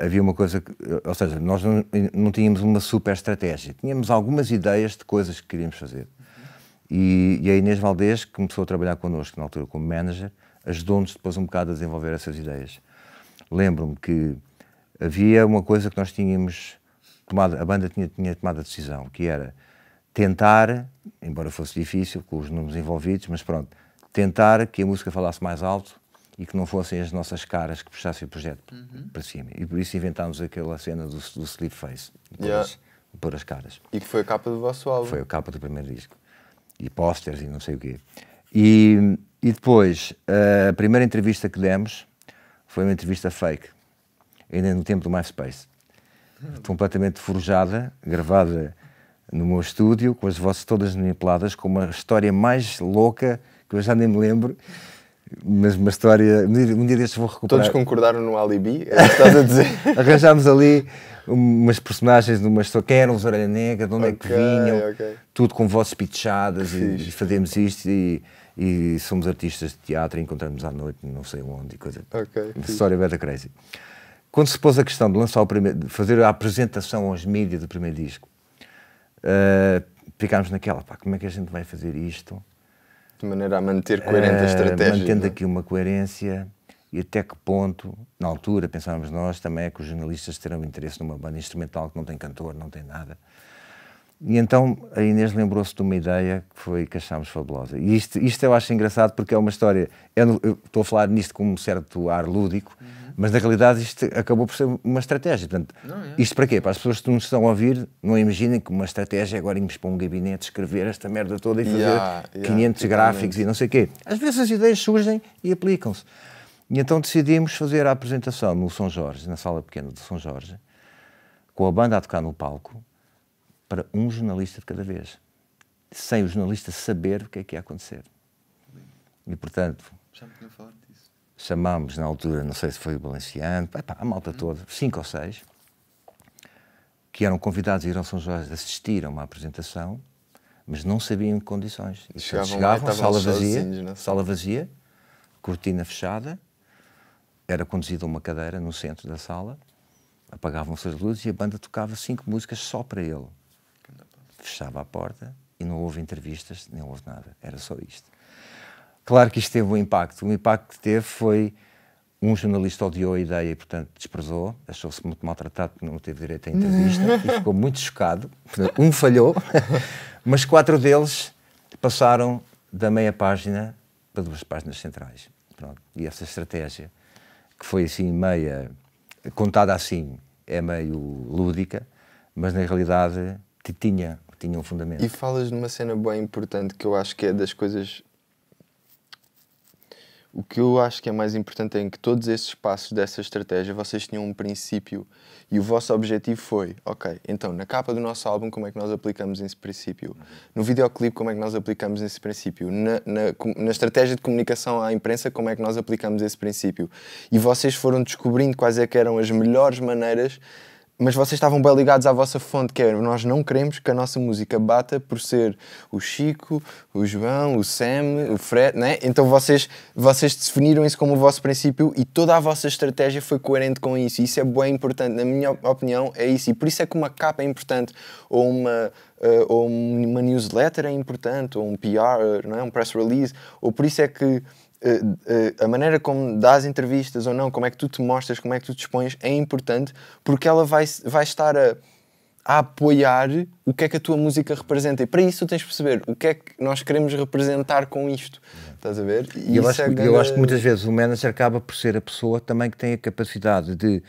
Havia uma coisa, ou seja, nós não tínhamos uma super estratégia, tínhamos algumas ideias de coisas que queríamos fazer. E a Inês Valdez, que começou a trabalhar connosco na altura como manager, ajudou-nos depois um bocado a desenvolver essas ideias. Lembro-me que havia uma coisa que nós tínhamos tomado, a banda tinha tomado a decisão, que era tentar, embora fosse difícil com os números envolvidos, mas pronto, tentar que a música falasse mais alto e que não fossem as nossas caras que puxassem o projeto para cima. E por isso inventámos aquela cena do Sleep Face, pôr as caras. E que foi a capa do vosso álbum. Foi a capa do primeiro disco. E pósteres e não sei o quê. E depois, a primeira entrevista que demos foi uma entrevista fake, ainda no tempo do MySpace. Completamente forjada, gravada no meu estúdio, com as vozes todas manipuladas, com uma história mais louca, que eu já nem me lembro, mas uma história... Um dia destes vou recuperar. Todos concordaram no Alibi? É o que estás a dizer? Arranjámos ali umas personagens numa história. Quem eram os Orelha Negra, de onde é que vinham, tudo com vozes pitchadas e fazemos isto e somos artistas de teatro e encontramos à noite, não sei onde, e coisa. Uma história beta crazy. Quando se pôs a questão de lançar de fazer a apresentação aos mídias do primeiro disco, ficámos naquela, como é que a gente vai fazer isto? De maneira a manter coerente a estratégia. Mantendo aqui uma coerência. E até que ponto, na altura, pensávamos nós, também é que os jornalistas terão interesse numa banda instrumental que não tem cantor, não tem nada. E então a Inês lembrou-se de uma ideia que achámos fabulosa. E isto eu acho engraçado porque é uma história... Eu estou a falar nisto com um certo ar lúdico, mas na realidade isto acabou por ser uma estratégia. Portanto, isto para quê? Para as pessoas que nos estão a ouvir, não imaginem que uma estratégia é agora irmos para um gabinete, escrever esta merda toda e fazer 500 gráficos e não sei o quê. Às vezes as ideias surgem e aplicam-se. E então decidimos fazer a apresentação no São Jorge, na sala pequena do São Jorge, com a banda a tocar no palco, para um jornalista de cada vez, sem o jornalista saber o que é que ia acontecer. E, portanto, já me tinha falado disso. Chamámos na altura, não sei se foi o Valenciano, a malta toda, 5 ou 6, que eram convidados a ir ao São Jorge assistir a uma apresentação, mas não sabiam em que condições. E, chegavam, sala vazia, cortina fechada, era conduzida a uma cadeira no centro da sala, apagavam-se as luzes e a banda tocava 5 músicas só para ele. Fechava a porta e não houve entrevistas, nem houve nada, era só isto. Claro que isto teve um impacto. O impacto que teve foi um jornalista odiou a ideia e, portanto, desprezou, achou-se muito maltratado porque não teve direito à entrevista e ficou muito chocado. Um falhou, mas 4 deles passaram da meia página para 2 páginas centrais. Pronto. E essa estratégia, que foi assim meia, contada assim, é meio lúdica, mas na realidade tinha um fundamento. E falas de uma cena bem importante que eu acho que é das coisas... O que eu acho que é mais importante é em que todos esses passos dessa estratégia vocês tinham um princípio e o vosso objetivo foi, ok, então na capa do nosso álbum como é que nós aplicamos esse princípio? No videoclipe como é que nós aplicamos esse princípio? Na estratégia de comunicação à imprensa como é que nós aplicamos esse princípio? E vocês foram descobrindo quais é que eram as melhores maneiras, mas vocês estavam bem ligados à vossa fonte, que é, nós não queremos que a nossa música bata por ser o Chico, o João, o Sam, o Fred, né? Então vocês definiram isso como o vosso princípio e toda a vossa estratégia foi coerente com isso. E isso é bem importante, na minha opinião, é isso. E por isso é que uma capa é importante, ou uma newsletter é importante, ou um PR, não é? Um press release, ou por isso é que a maneira como dás entrevistas ou não, como é que tu te mostras, como é que tu te expões, é importante porque ela vai estar a apoiar o que é que a tua música representa. E para isso tu tens de perceber o que é que nós queremos representar com isto. Estás a ver? E eu acho que muitas vezes o manager acaba por ser a pessoa também que tem a capacidade de,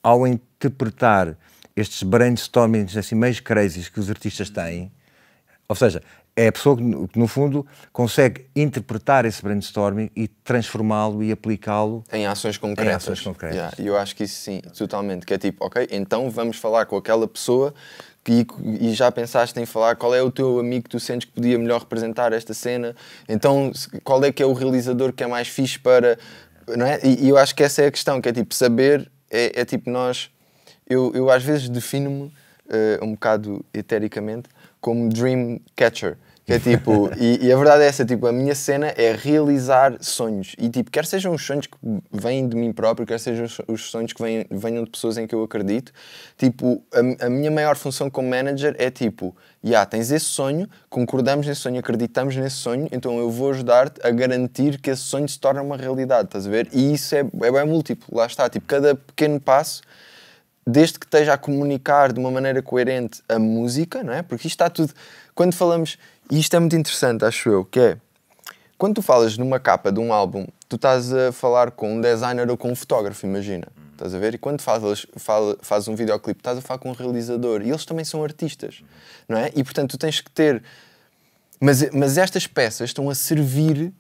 ao interpretar estes brainstormings assim meio crazy que os artistas têm, ou seja, é a pessoa que, no fundo, consegue interpretar esse brainstorming e transformá-lo e aplicá-lo em ações concretas. Yeah, eu acho que isso sim, totalmente. Que é tipo, ok, então vamos falar com aquela pessoa e já pensaste em falar qual é o teu amigo que tu sentes que podia melhor representar esta cena, então qual é que é o realizador que é mais fixe para... Não é? E eu acho que essa é a questão, que é tipo, saber, é tipo nós... Eu às vezes defino-me um bocado etericamente como dream catcher. Que é tipo, e a verdade é essa, tipo, a minha cena é realizar sonhos. E tipo, quer sejam os sonhos que vêm de mim próprio, quer sejam os sonhos que venham de pessoas em que eu acredito, tipo, a minha maior função como manager é tipo, tens esse sonho, concordamos nesse sonho, acreditamos nesse sonho, então eu vou ajudar-te a garantir que esse sonho se torne uma realidade, estás a ver? E isso é bem múltiplo, lá está, tipo, cada pequeno passo, desde que esteja a comunicar de uma maneira coerente a música, não é? Porque isto está tudo... Quando falamos... E isto é muito interessante, acho eu, que é... Quando tu falas numa capa de um álbum, tu estás a falar com um designer ou com um fotógrafo, imagina. Estás a ver? E quando fazes um videoclipe, estás a falar com um realizador. E eles também são artistas, não é? E, portanto, tu tens que ter... Mas estas peças estão a servir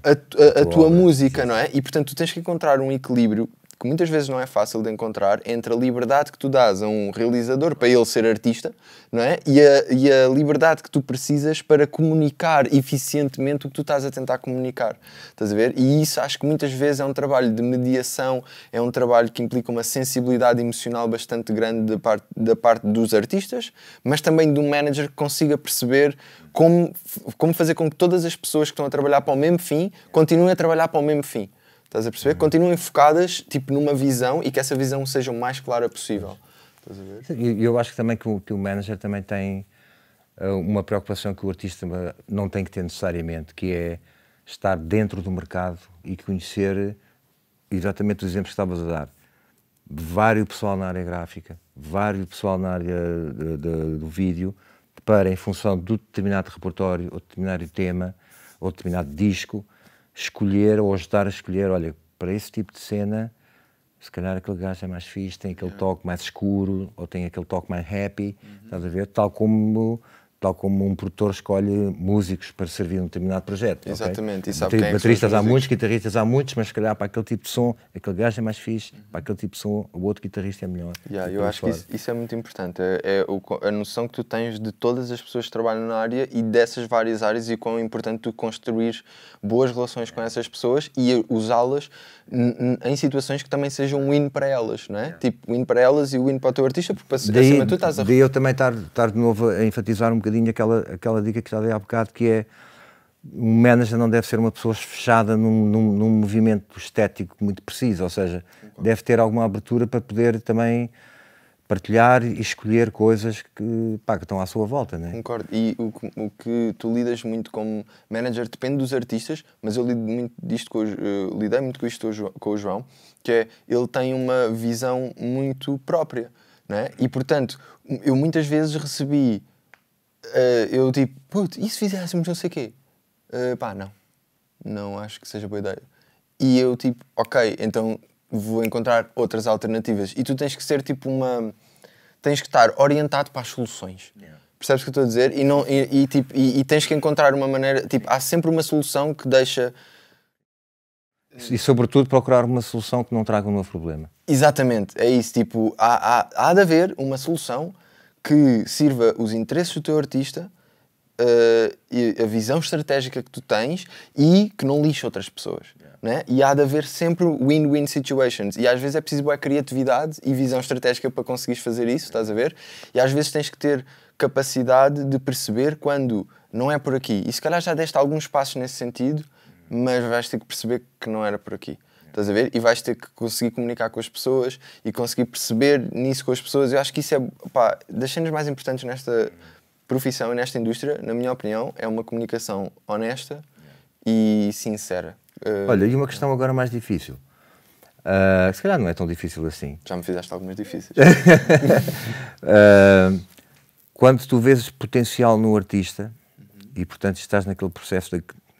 a tua música, não é? E, portanto, tu tens que encontrar um equilíbrio que muitas vezes não é fácil de encontrar entre a liberdade que tu dás a um realizador para ele ser artista, não é? E a liberdade que tu precisas para comunicar eficientemente o que tu estás a tentar comunicar. Estás a ver? E isso acho que muitas vezes é um trabalho de mediação, é um trabalho que implica uma sensibilidade emocional bastante grande da parte dos artistas, mas também de um manager que consiga perceber como fazer com que todas as pessoas que estão a trabalhar para o mesmo fim continuem a trabalhar para o mesmo fim. Estás a perceber? Continuem focadas tipo, numa visão e que essa visão seja o mais clara possível. Estás a ver? Eu acho que também que o manager também tem uma preocupação que o artista não tem que ter necessariamente, que é estar dentro do mercado e conhecer exatamente os exemplos que estavas a dar. Vários pessoal na área gráfica, vários pessoal na área do vídeo, para, em função de determinado repertório, ou determinado tema, ou determinado disco, escolher ou ajudar a escolher, olha, para esse tipo de cena, se calhar aquele gajo é mais fixe, tem aquele toque mais escuro, ou tem aquele toque mais happy, estás a ver? Tal como um produtor escolhe músicos para servir um determinado projeto. Exatamente. Okay? E sabe quem é bateristas há muitos, guitarristas há muitos, mas se calhar para aquele tipo de som, aquele gajo é mais fixe, para aquele tipo de som, o outro guitarrista é melhor. Eu acho que isso é muito importante. É a noção que tu tens de todas as pessoas que trabalham na área e dessas várias áreas e quão é importante tu construir boas relações com essas pessoas e usá-las em situações que também sejam win para elas, não é? Tipo, win para elas e win para o teu artista, porque acima tu estás a... Daí eu também estar de novo a enfatizar um bocadinho aquela dica que já dei há bocado, que é um manager não deve ser uma pessoa fechada num movimento estético muito preciso, ou seja, deve ter alguma abertura para poder também partilhar e escolher coisas que estão à sua volta, não é? Concordo. E o que tu lidas muito como manager depende dos artistas, mas eu lidei muito com isto com o João, que é, ele tem uma visão muito própria, não é? E, portanto, eu muitas vezes recebi, eu tipo, e se fizéssemos não sei o quê? Não acho que seja boa ideia. E eu tipo, ok, então vou encontrar outras alternativas. E tu tens que ser tipo tens que estar orientado para as soluções. Percebes o que eu estou a dizer? E tens que encontrar uma maneira, tipo, há sempre uma solução que deixa E sobretudo procurar uma solução que não traga um novo problema. Exatamente, é isso. Tipo, há de haver uma solução que sirva os interesses do teu artista, e a visão estratégica que tu tens e que não lixe outras pessoas. Né? E há de haver sempre win-win situations. E às vezes é preciso boa criatividade e visão estratégica para conseguires fazer isso, estás a ver? E às vezes tens que ter capacidade de perceber quando não é por aqui. E se calhar já deste alguns passos nesse sentido, mas vais ter que perceber que não era por aqui. Estás a ver? E vais ter que conseguir comunicar com as pessoas e conseguir perceber nisso com as pessoas. Eu acho que isso é, pá, das cenas mais importantes nesta profissão e nesta indústria, na minha opinião, é uma comunicação honesta e sincera. Olha, e uma questão agora mais difícil. Se calhar não é tão difícil assim. Já me fizeste algumas difíceis. Quando tu vês potencial no artista, e portanto estás naquele processo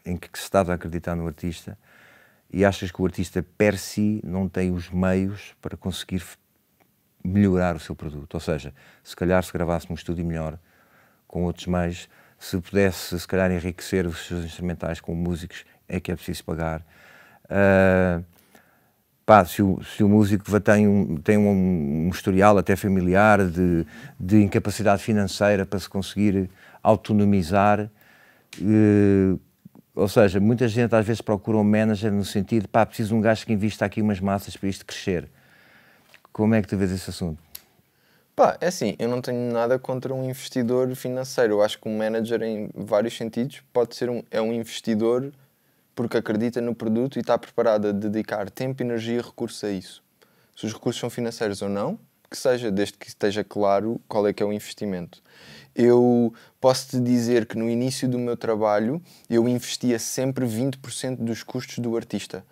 em que se está a acreditar no artista, e achas que o artista per si não tem os meios para conseguir melhorar o seu produto. Ou seja, se calhar se gravasse num estúdio melhor, com outros meios, se pudesse se calhar enriquecer os seus instrumentais com músicos, é que é preciso pagar. Se o músico tem um historial até familiar de incapacidade financeira para se conseguir autonomizar, ou seja, muita gente às vezes procura um manager no sentido, preciso de um gajo que invista aqui umas massas para isto crescer. Como é que tu vês esse assunto? É assim, eu não tenho nada contra um investidor financeiro. Eu acho que um manager, em vários sentidos, pode ser um investidor porque acredita no produto e está preparado a dedicar tempo, energia e recursos a isso. Se os recursos são financeiros ou não, que seja, desde que esteja claro qual é que é o investimento. Eu posso-te dizer que no início do meu trabalho eu investia sempre 20% dos custos do artista.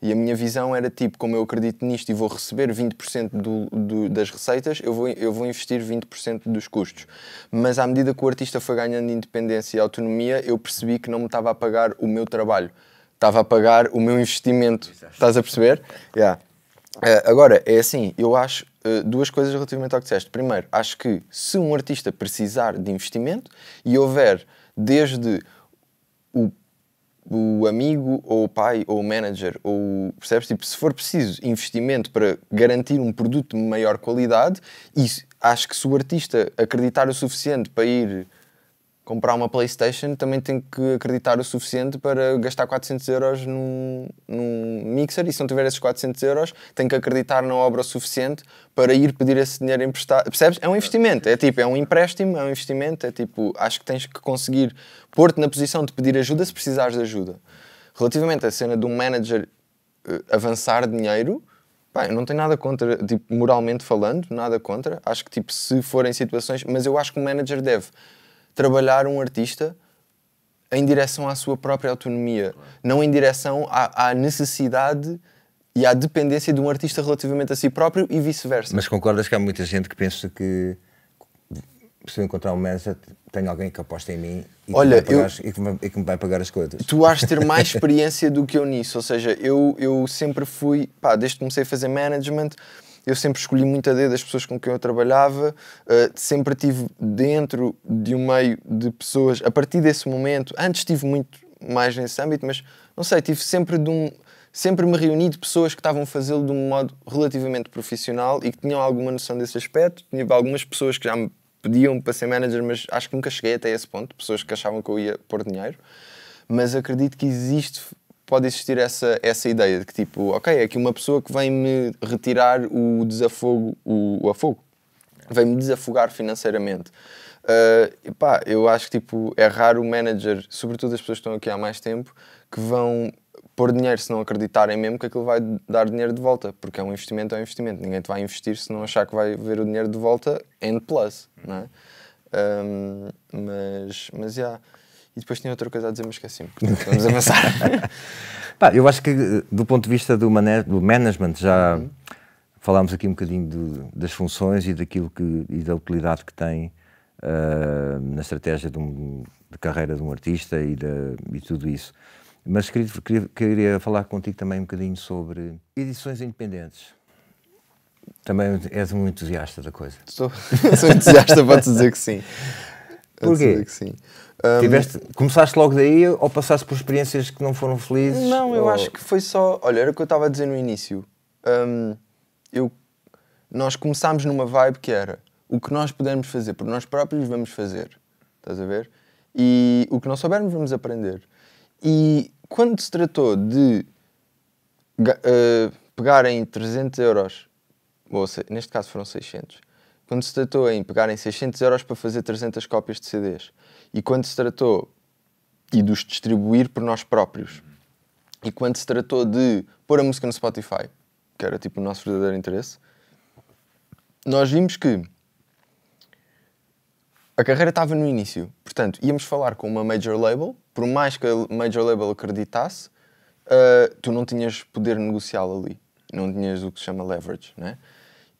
E a minha visão era tipo, como eu acredito nisto e vou receber 20% das receitas, eu vou investir 20% dos custos. Mas à medida que o artista foi ganhando independência e autonomia, eu percebi que não me estava a pagar o meu trabalho. Estava a pagar o meu investimento. Estás a perceber? Yeah. Agora, é assim, eu acho duas coisas relativamente ao que disseste. Primeiro, acho que se um artista precisar de investimento e houver desde o amigo, ou o pai, ou o manager, ou, percebes? Tipo, se for preciso investimento para garantir um produto de maior qualidade, e acho que se o artista acreditar o suficiente para ir comprar uma PlayStation, também tem que acreditar o suficiente para gastar 400 euros num mixer, e se não tiver esses 400 euros, tem que acreditar na obra o suficiente para ir pedir esse dinheiro emprestado. Percebes? É um investimento, é tipo, é um empréstimo, é um investimento, é tipo, acho que tens que conseguir pôr-te na posição de pedir ajuda se precisares de ajuda. Relativamente à cena de um manager avançar dinheiro, eu não tenho nada contra, tipo, moralmente falando, nada contra. Acho que, tipo, se forem situações, mas eu acho que o manager deve trabalhar um artista em direção à sua própria autonomia, não em direção à necessidade e à dependência de um artista relativamente a si próprio e vice-versa. Mas concordas que há muita gente que pensa que se eu encontrar um manager, tenho alguém que aposta em mim e que me vai pagar as coisas. Tu has de ter mais experiência do que eu nisso, ou seja, eu sempre fui, desde que comecei a fazer management, eu sempre escolhi muito a dedo as pessoas com quem eu trabalhava, sempre estive dentro de um meio de pessoas, a partir desse momento, antes estive muito mais nesse âmbito, mas não sei, sempre me reuni de pessoas que estavam a fazê-lo de um modo relativamente profissional e que tinham alguma noção desse aspecto. Tinha algumas pessoas que já me pediam para ser manager, mas acho que nunca cheguei até esse ponto, pessoas que achavam que eu ia pôr dinheiro, mas acredito que pode existir essa ideia de que, tipo, ok, é aqui uma pessoa que vem-me retirar o desafogo, o afogo, vem-me desafogar financeiramente. Eu acho que, tipo, é raro o manager, sobretudo as pessoas que estão aqui há mais tempo, que vão pôr dinheiro se não acreditarem mesmo que aquilo vai dar dinheiro de volta, porque é um investimento. Ninguém te vai investir se não achar que vai ver o dinheiro de volta N+, não é? Mas yeah. E depois tinha outra coisa a dizer, mas esqueci-me. Vamos avançar. Eu acho que do ponto de vista do management já falámos aqui um bocadinho das funções e e da utilidade que tem na estratégia de carreira de um artista e tudo isso. Mas queria falar contigo também um bocadinho sobre edições independentes. Também és um entusiasta da coisa. Sou entusiasta, pode-se dizer que sim. Porquê? Que sim. Começaste logo daí ou passaste por experiências que não foram felizes? Não, eu acho que foi só... Olha, era o que eu estava a dizer no início. Nós começámos numa vibe que era o que nós pudermos fazer por nós próprios, vamos fazer. Estás a ver? E o que não soubermos, vamos aprender. E quando se tratou de pegarem 300 euros, ou neste caso foram 600, quando se tratou em pegarem 600 euros para fazer 300 cópias de CDs, e quando se tratou de os distribuir por nós próprios, e quando se tratou de pôr a música no Spotify, que era tipo o nosso verdadeiro interesse, nós vimos que a carreira estava no início. Portanto, íamos falar com uma major label, por mais que a major label acreditasse, tu não tinhas poder negocial ali. Não tinhas o que se chama leverage, né?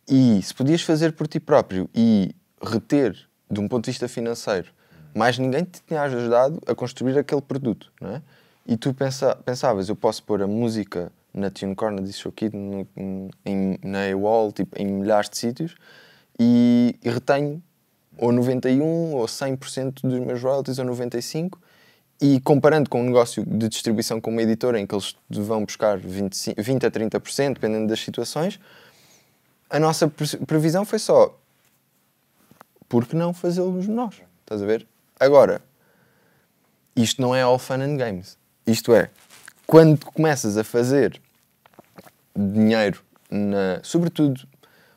E se podias fazer por ti próprio e reter, de um ponto de vista financeiro, mais ninguém te tinha ajudado a construir aquele produto, né? E tu pensavas, eu posso pôr a música na TuneCore, na DistroKid, na AWOL, tipo, em milhares de sítios, e retenho ou 91% ou 100% dos meus royalties, ou 95%, e comparando com um negócio de distribuição com uma editora em que eles vão buscar 20 a 30%, dependendo das situações, a nossa previsão foi só, por que não fazê-los nós? Estás a ver? Agora, isto não é all fun and games. Isto é, quando começas a fazer dinheiro, sobretudo,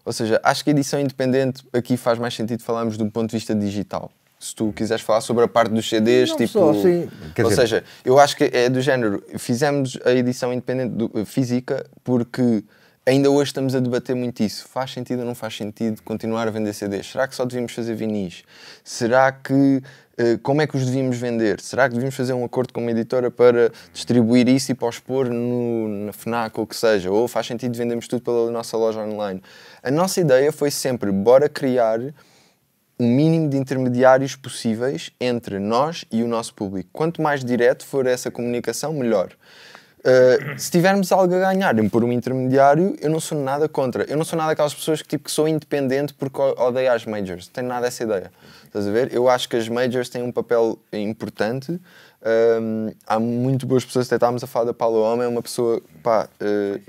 ou seja, acho que a edição independente aqui faz mais sentido falarmos de um ponto de vista digital. Se tu quiseres falar sobre a parte dos CDs, não tipo... Só, assim. Ou seja, eu acho que é do género, fizemos a edição independente física porque ainda hoje estamos a debater muito isso. Faz sentido ou não faz sentido continuar a vender CDs? Será que só devíamos fazer vinis? Será que... como é que os devíamos vender? Será que devíamos fazer um acordo com uma editora para distribuir isso e para expor na FNAC ou o que seja? Ou faz sentido vendermos tudo pela nossa loja online? A nossa ideia foi sempre, bora criar o mínimo de intermediários possíveis entre nós e o nosso público. Quanto mais direto for essa comunicação, melhor. Se tivermos algo a ganhar em pôr um intermediário, eu não sou nada contra. Eu não sou nada daquelas pessoas que sou independente porque odeio as majors. Não tenho nada dessa ideia. Estás a ver? Eu acho que as majors têm um papel importante. Há muito boas pessoas, até estávamos a falar da Paula Homem, é uma pessoa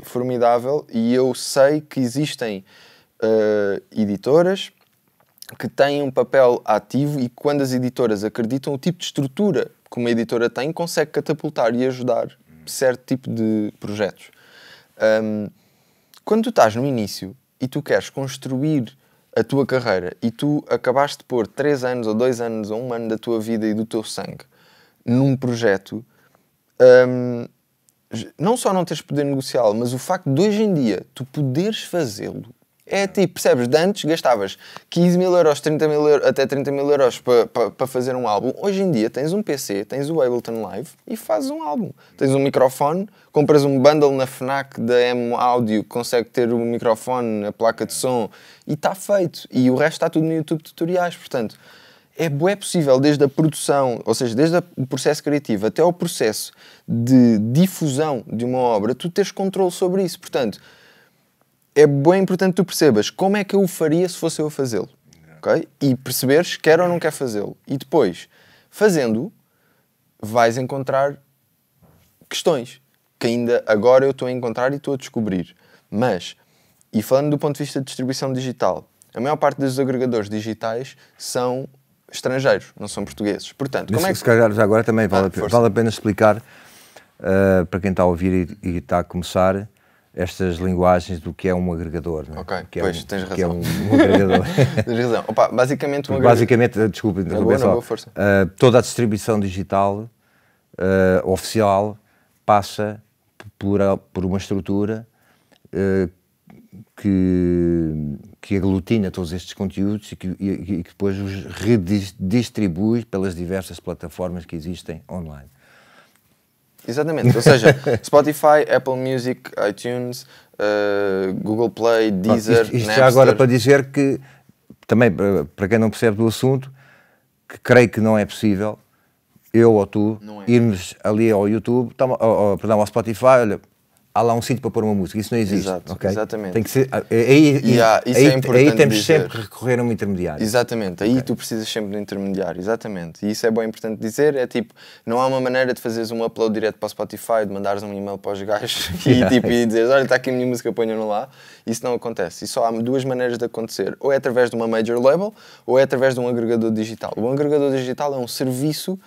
formidável, e eu sei que existem editoras que têm um papel ativo, e quando as editoras acreditam, o tipo de estrutura que uma editora tem consegue catapultar e ajudar certo tipo de projetos. Quando tu estás no início e tu queres construir a tua carreira e tu acabaste de pôr 3 anos ou 2 anos ou 1 ano da tua vida e do teu sangue num projeto, não só não teres poder negocial, mas o facto de hoje em dia tu poderes fazê-lo, é tipo, percebes, de antes gastavas 15 mil euros, 30 mil euros, até 30 mil euros para fazer um álbum. Hoje em dia tens um PC, tens o Ableton Live e fazes um álbum. Tens um microfone, compras um bundle na FNAC da M Audio que consegue ter o microfone, a placa de som, e está feito. E o resto está tudo no YouTube tutoriais. Portanto, é possível desde a produção, ou seja, desde o processo criativo até ao processo de difusão de uma obra, tu teres controle sobre isso. Portanto, é bem importante tu percebas como é que eu o faria se fosse eu a fazê-lo, okay? E perceberes quer ou não quer fazê-lo. E depois, fazendo, vais encontrar questões que ainda agora eu estou a encontrar e estou a descobrir. Mas, e falando do ponto de vista de distribuição digital, a maior parte dos agregadores digitais são estrangeiros, não são portugueses. Portanto, como é que... Se calhar já agora também vale a pena explicar para quem está a ouvir e está a começar estas linguagens do que é um agregador. Não é? Ok, que pois, tens razão. Que é um agregador. Tens razão. Opa, basicamente, desculpa, força. Toda a distribuição digital oficial passa por uma estrutura que aglutina todos estes conteúdos e que depois os redistribui pelas diversas plataformas que existem online. Exatamente, ou seja, Spotify, Apple Music, iTunes, Google Play, Deezer, isto já agora para dizer que, também para quem não percebe do assunto, que creio que não é possível eu ou tu irmos ali ao YouTube, perdão, ao Spotify, olha, há lá um sítio para pôr uma música, isso não existe. Exato, okay? exatamente. Tem que ser, aí temos sempre que recorrer a um intermediário. Exatamente, aí tu precisas sempre de um intermediário, exatamente. E isso é bem importante dizer, é tipo, não há uma maneira de fazeres um upload direto para o Spotify, de mandares um e-mail para os gajos e dizeres, olha, está aqui a minha música, ponham-no lá. Isso não acontece. E só há duas maneiras de acontecer. Ou é através de uma major label, ou é através de um agregador digital. O agregador digital é um serviço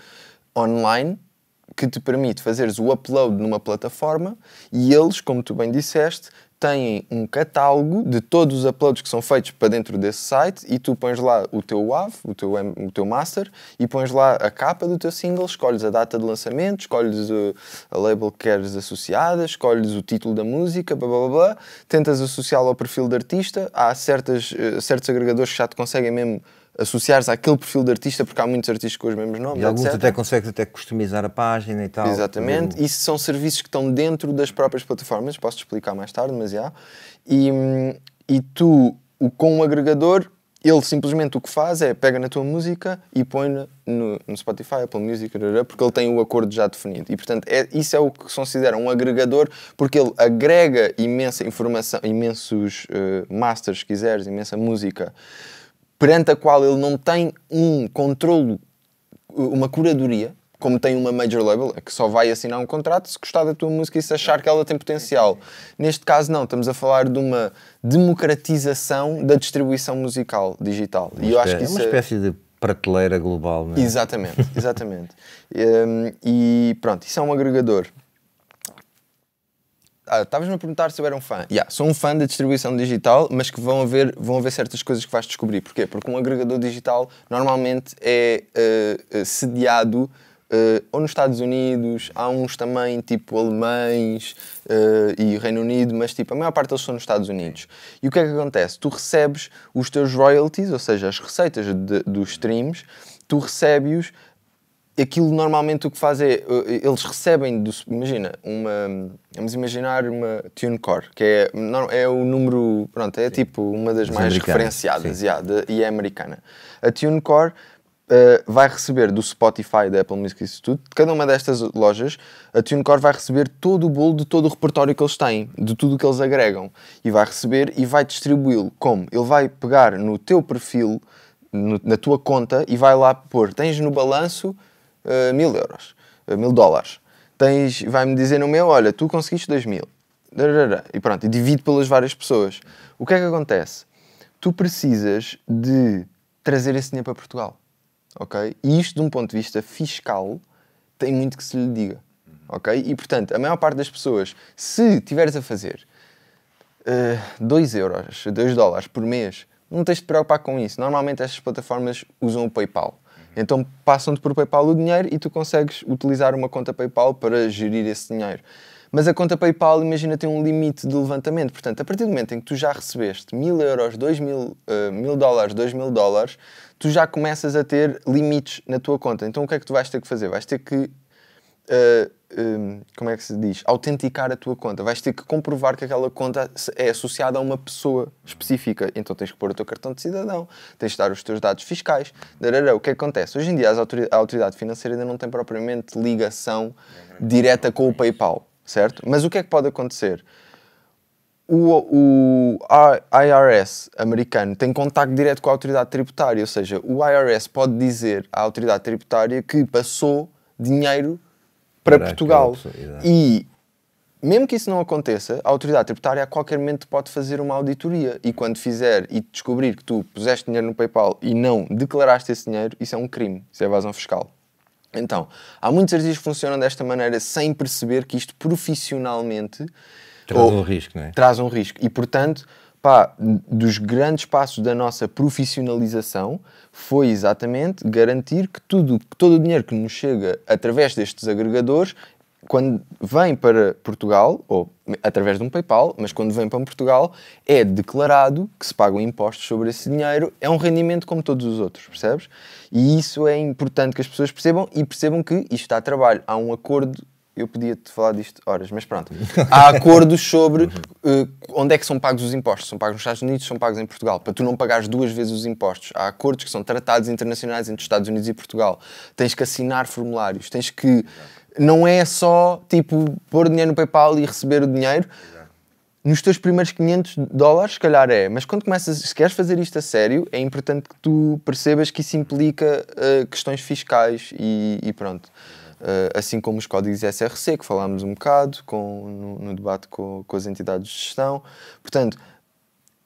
online que te permite fazeres o upload numa plataforma e eles, como tu bem disseste, têm um catálogo de todos os uploads que são feitos para dentro desse site e tu pões lá o teu WAV, o teu master, e pões lá a capa do teu single, escolhes a data de lançamento, escolhes a label que queres associada, escolhes o título da música, blá blá blá, tentas associá-lo ao perfil de artista. Há certos agregadores que já te conseguem mesmo associares àquele perfil de artista, porque há muitos artistas com os mesmos nomes, e alguns etc. até consegues customizar a página e tal. Exatamente. Isso são serviços que estão dentro das próprias plataformas, posso-te explicar mais tarde, mas já. E tu, com um agregador, ele simplesmente o que faz é pega na tua música e põe no Spotify, Apple Music, porque ele tem o acordo já definido. E, portanto, isso é o que se considera um agregador, porque ele agrega imensa informação, imensos masters, se quiseres, imensa música, perante a qual ele não tem um controlo, uma curadoria, como tem uma major label, que só vai assinar um contrato se gostar da tua música e se achar que ela tem potencial. Neste caso não, estamos a falar de uma democratização da distribuição musical digital. E eu acho que isso é uma espécie de prateleira global, não é? Exatamente, exatamente. E pronto, isso é um agregador. Estavas-me a perguntar se eu era um fã. Sou um fã da distribuição digital, mas que vão haver certas coisas que vais descobrir. Porquê? Porque um agregador digital normalmente é sediado ou nos Estados Unidos, há uns também tipo alemães e Reino Unido, mas tipo, a maior parte deles são nos Estados Unidos. E o que é que acontece? Tu recebes os teus royalties, ou seja, as receitas dos streams, tu recebes-os. Aquilo normalmente o que faz é, eles recebem, imagina, vamos imaginar uma TuneCore, que é o número, pronto, é tipo uma das mais referenciadas e é americana. A TuneCore vai receber do Spotify, da Apple Music Institute, de cada uma destas lojas, a TuneCore vai receber todo o bolo de todo o repertório que eles têm, de tudo o que eles agregam, e vai receber e vai distribuí-lo. Como? Ele vai pegar no teu perfil, na tua conta, e vai lá pôr, tens no balanço €1.000, $1.000. Vai-me dizer no meu, olha, tu conseguiste 2.000. E pronto, e divide pelas várias pessoas. O que é que acontece? Tu precisas de trazer esse dinheiro para Portugal, ok? E isto, de um ponto de vista fiscal, tem muito que se lhe diga, ok? E, portanto, a maior parte das pessoas, se tiveres a fazer $2 por mês, não tens de te preocupar com isso. Normalmente estas plataformas usam o PayPal. Então passam-te por PayPal o dinheiro e tu consegues utilizar uma conta PayPal para gerir esse dinheiro. Mas a conta PayPal, imagina, tem um limite de levantamento. Portanto, a partir do momento em que tu já recebeste €1.000, $1.000, $2.000, tu já começas a ter limites na tua conta. Então o que é que tu vais ter que fazer? Vais ter que, como é que se diz? Autenticar a tua conta. Vais ter que comprovar que aquela conta é associada a uma pessoa específica. Então tens que pôr o teu cartão de cidadão, tens de dar os teus dados fiscais. O que acontece? Hoje em dia a autoridade financeira ainda não tem propriamente ligação direta com o PayPal, certo? Mas o que é que pode acontecer? O IRS americano tem contacto direto com a autoridade tributária, ou seja, o IRS pode dizer à autoridade tributária que passou dinheiro para Portugal. E mesmo que isso não aconteça, a autoridade tributária a qualquer momento pode fazer uma auditoria e quando fizer e descobrir que tu puseste dinheiro no PayPal e não declaraste esse dinheiro, isso é um crime, isso é evasão fiscal. Então, há muitos artistas que funcionam desta maneira sem perceber que isto profissionalmente traz um risco, não é? Traz um risco. E, portanto, dos grandes passos da nossa profissionalização foi exatamente garantir que todo o dinheiro que nos chega através destes agregadores, quando vem para Portugal, ou através de um PayPal, mas quando vem para Portugal, é declarado que se pagam impostos sobre esse dinheiro, é um rendimento como todos os outros, percebes? E isso é importante que as pessoas percebam e percebam que isto dá trabalho. Há um acordo, eu podia-te falar disto horas, mas pronto. Há acordos sobre onde é que são pagos os impostos. São pagos nos Estados Unidos, são pagos em Portugal. Para tu não pagares duas vezes os impostos. Há acordos que são tratados internacionais entre os Estados Unidos e Portugal. Tens que assinar formulários, tens que não é só tipo pôr dinheiro no PayPal e receber o dinheiro. Nos teus primeiros $500, se calhar é, mas quando começas, se queres fazer isto a sério, é importante que tu percebas que isso implica questões fiscais e pronto. Assim como os códigos SRC, que falámos um bocado no debate com as entidades de gestão. Portanto,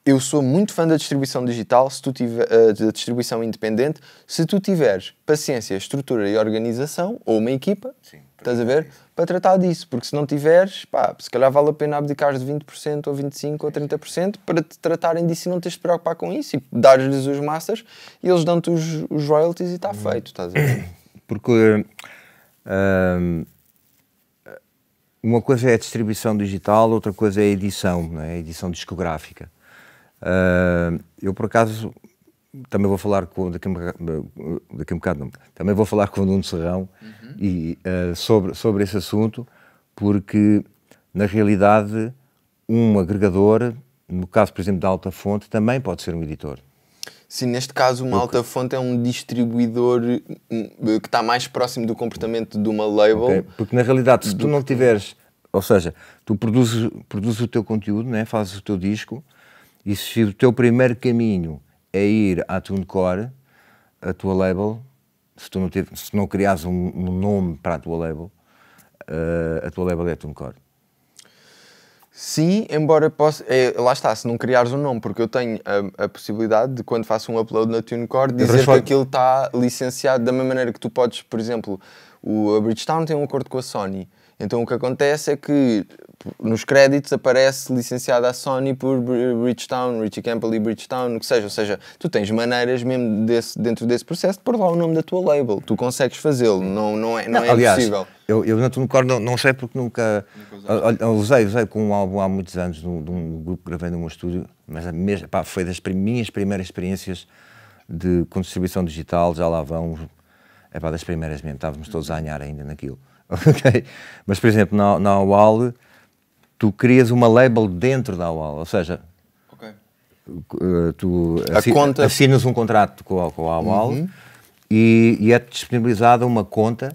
eu sou muito fã da distribuição digital, se tu tiver, da distribuição independente, se tu tiveres paciência, estrutura e organização, ou uma equipa, sim, estás a ver, para tratar disso, porque se não tiveres, pá, se calhar vale a pena abdicares de 20% ou 25% ou 30% para te tratarem disso e não tens de te preocupar com isso e dares-lhes os masters e eles dão-te os royalties e está feito, estás a ver? Porque uma coisa é a distribuição digital, outra coisa é a edição, não é? A edição discográfica. Eu, por acaso, também vou falar daqui a um bocado não, também vou falar com o Nuno Serrão e, sobre esse assunto, porque, na realidade, um agregador, no caso, por exemplo, da Alta Fonte, também pode ser um editor. Sim, neste caso, uma Alta Fonte é um distribuidor que está mais próximo do comportamento de uma label. Okay. Porque, na realidade, se tu não tiveres... Ou seja, tu produzes o teu conteúdo, né? Fazes o teu disco, e se o teu primeiro caminho é ir à TuneCore, a tua label, se não criares um nome para a tua label é a TuneCore. Sim, embora possa... lá está, se não criares um nome, porque eu tenho a possibilidade de, quando faço um upload na TuneCore, dizer que aquilo está licenciado da mesma maneira que tu podes, por exemplo, a Bridgestone tem um acordo com a Sony. Então o que acontece é que nos créditos aparece licenciado à Sony por Bridgestone, Richie Campbell e Bridgestone, o que seja. Ou seja, tu tens maneiras mesmo dentro desse processo de pôr lá o nome da tua label. Tu consegues fazê-lo, não é impossível. Eu na TuneCore não sei porque nunca usei com um álbum há muitos anos de um grupo que gravei no meu estúdio, mas foi das minhas primeiras experiências com distribuição digital, já lá vão, das primeiras mesmo, estávamos todos a anhar ainda naquilo. Okay? Mas, por exemplo, na AWAL, tu crias uma label dentro da AWAL, ou seja, tu assinas um contrato com a AWAL e é-te disponibilizada uma conta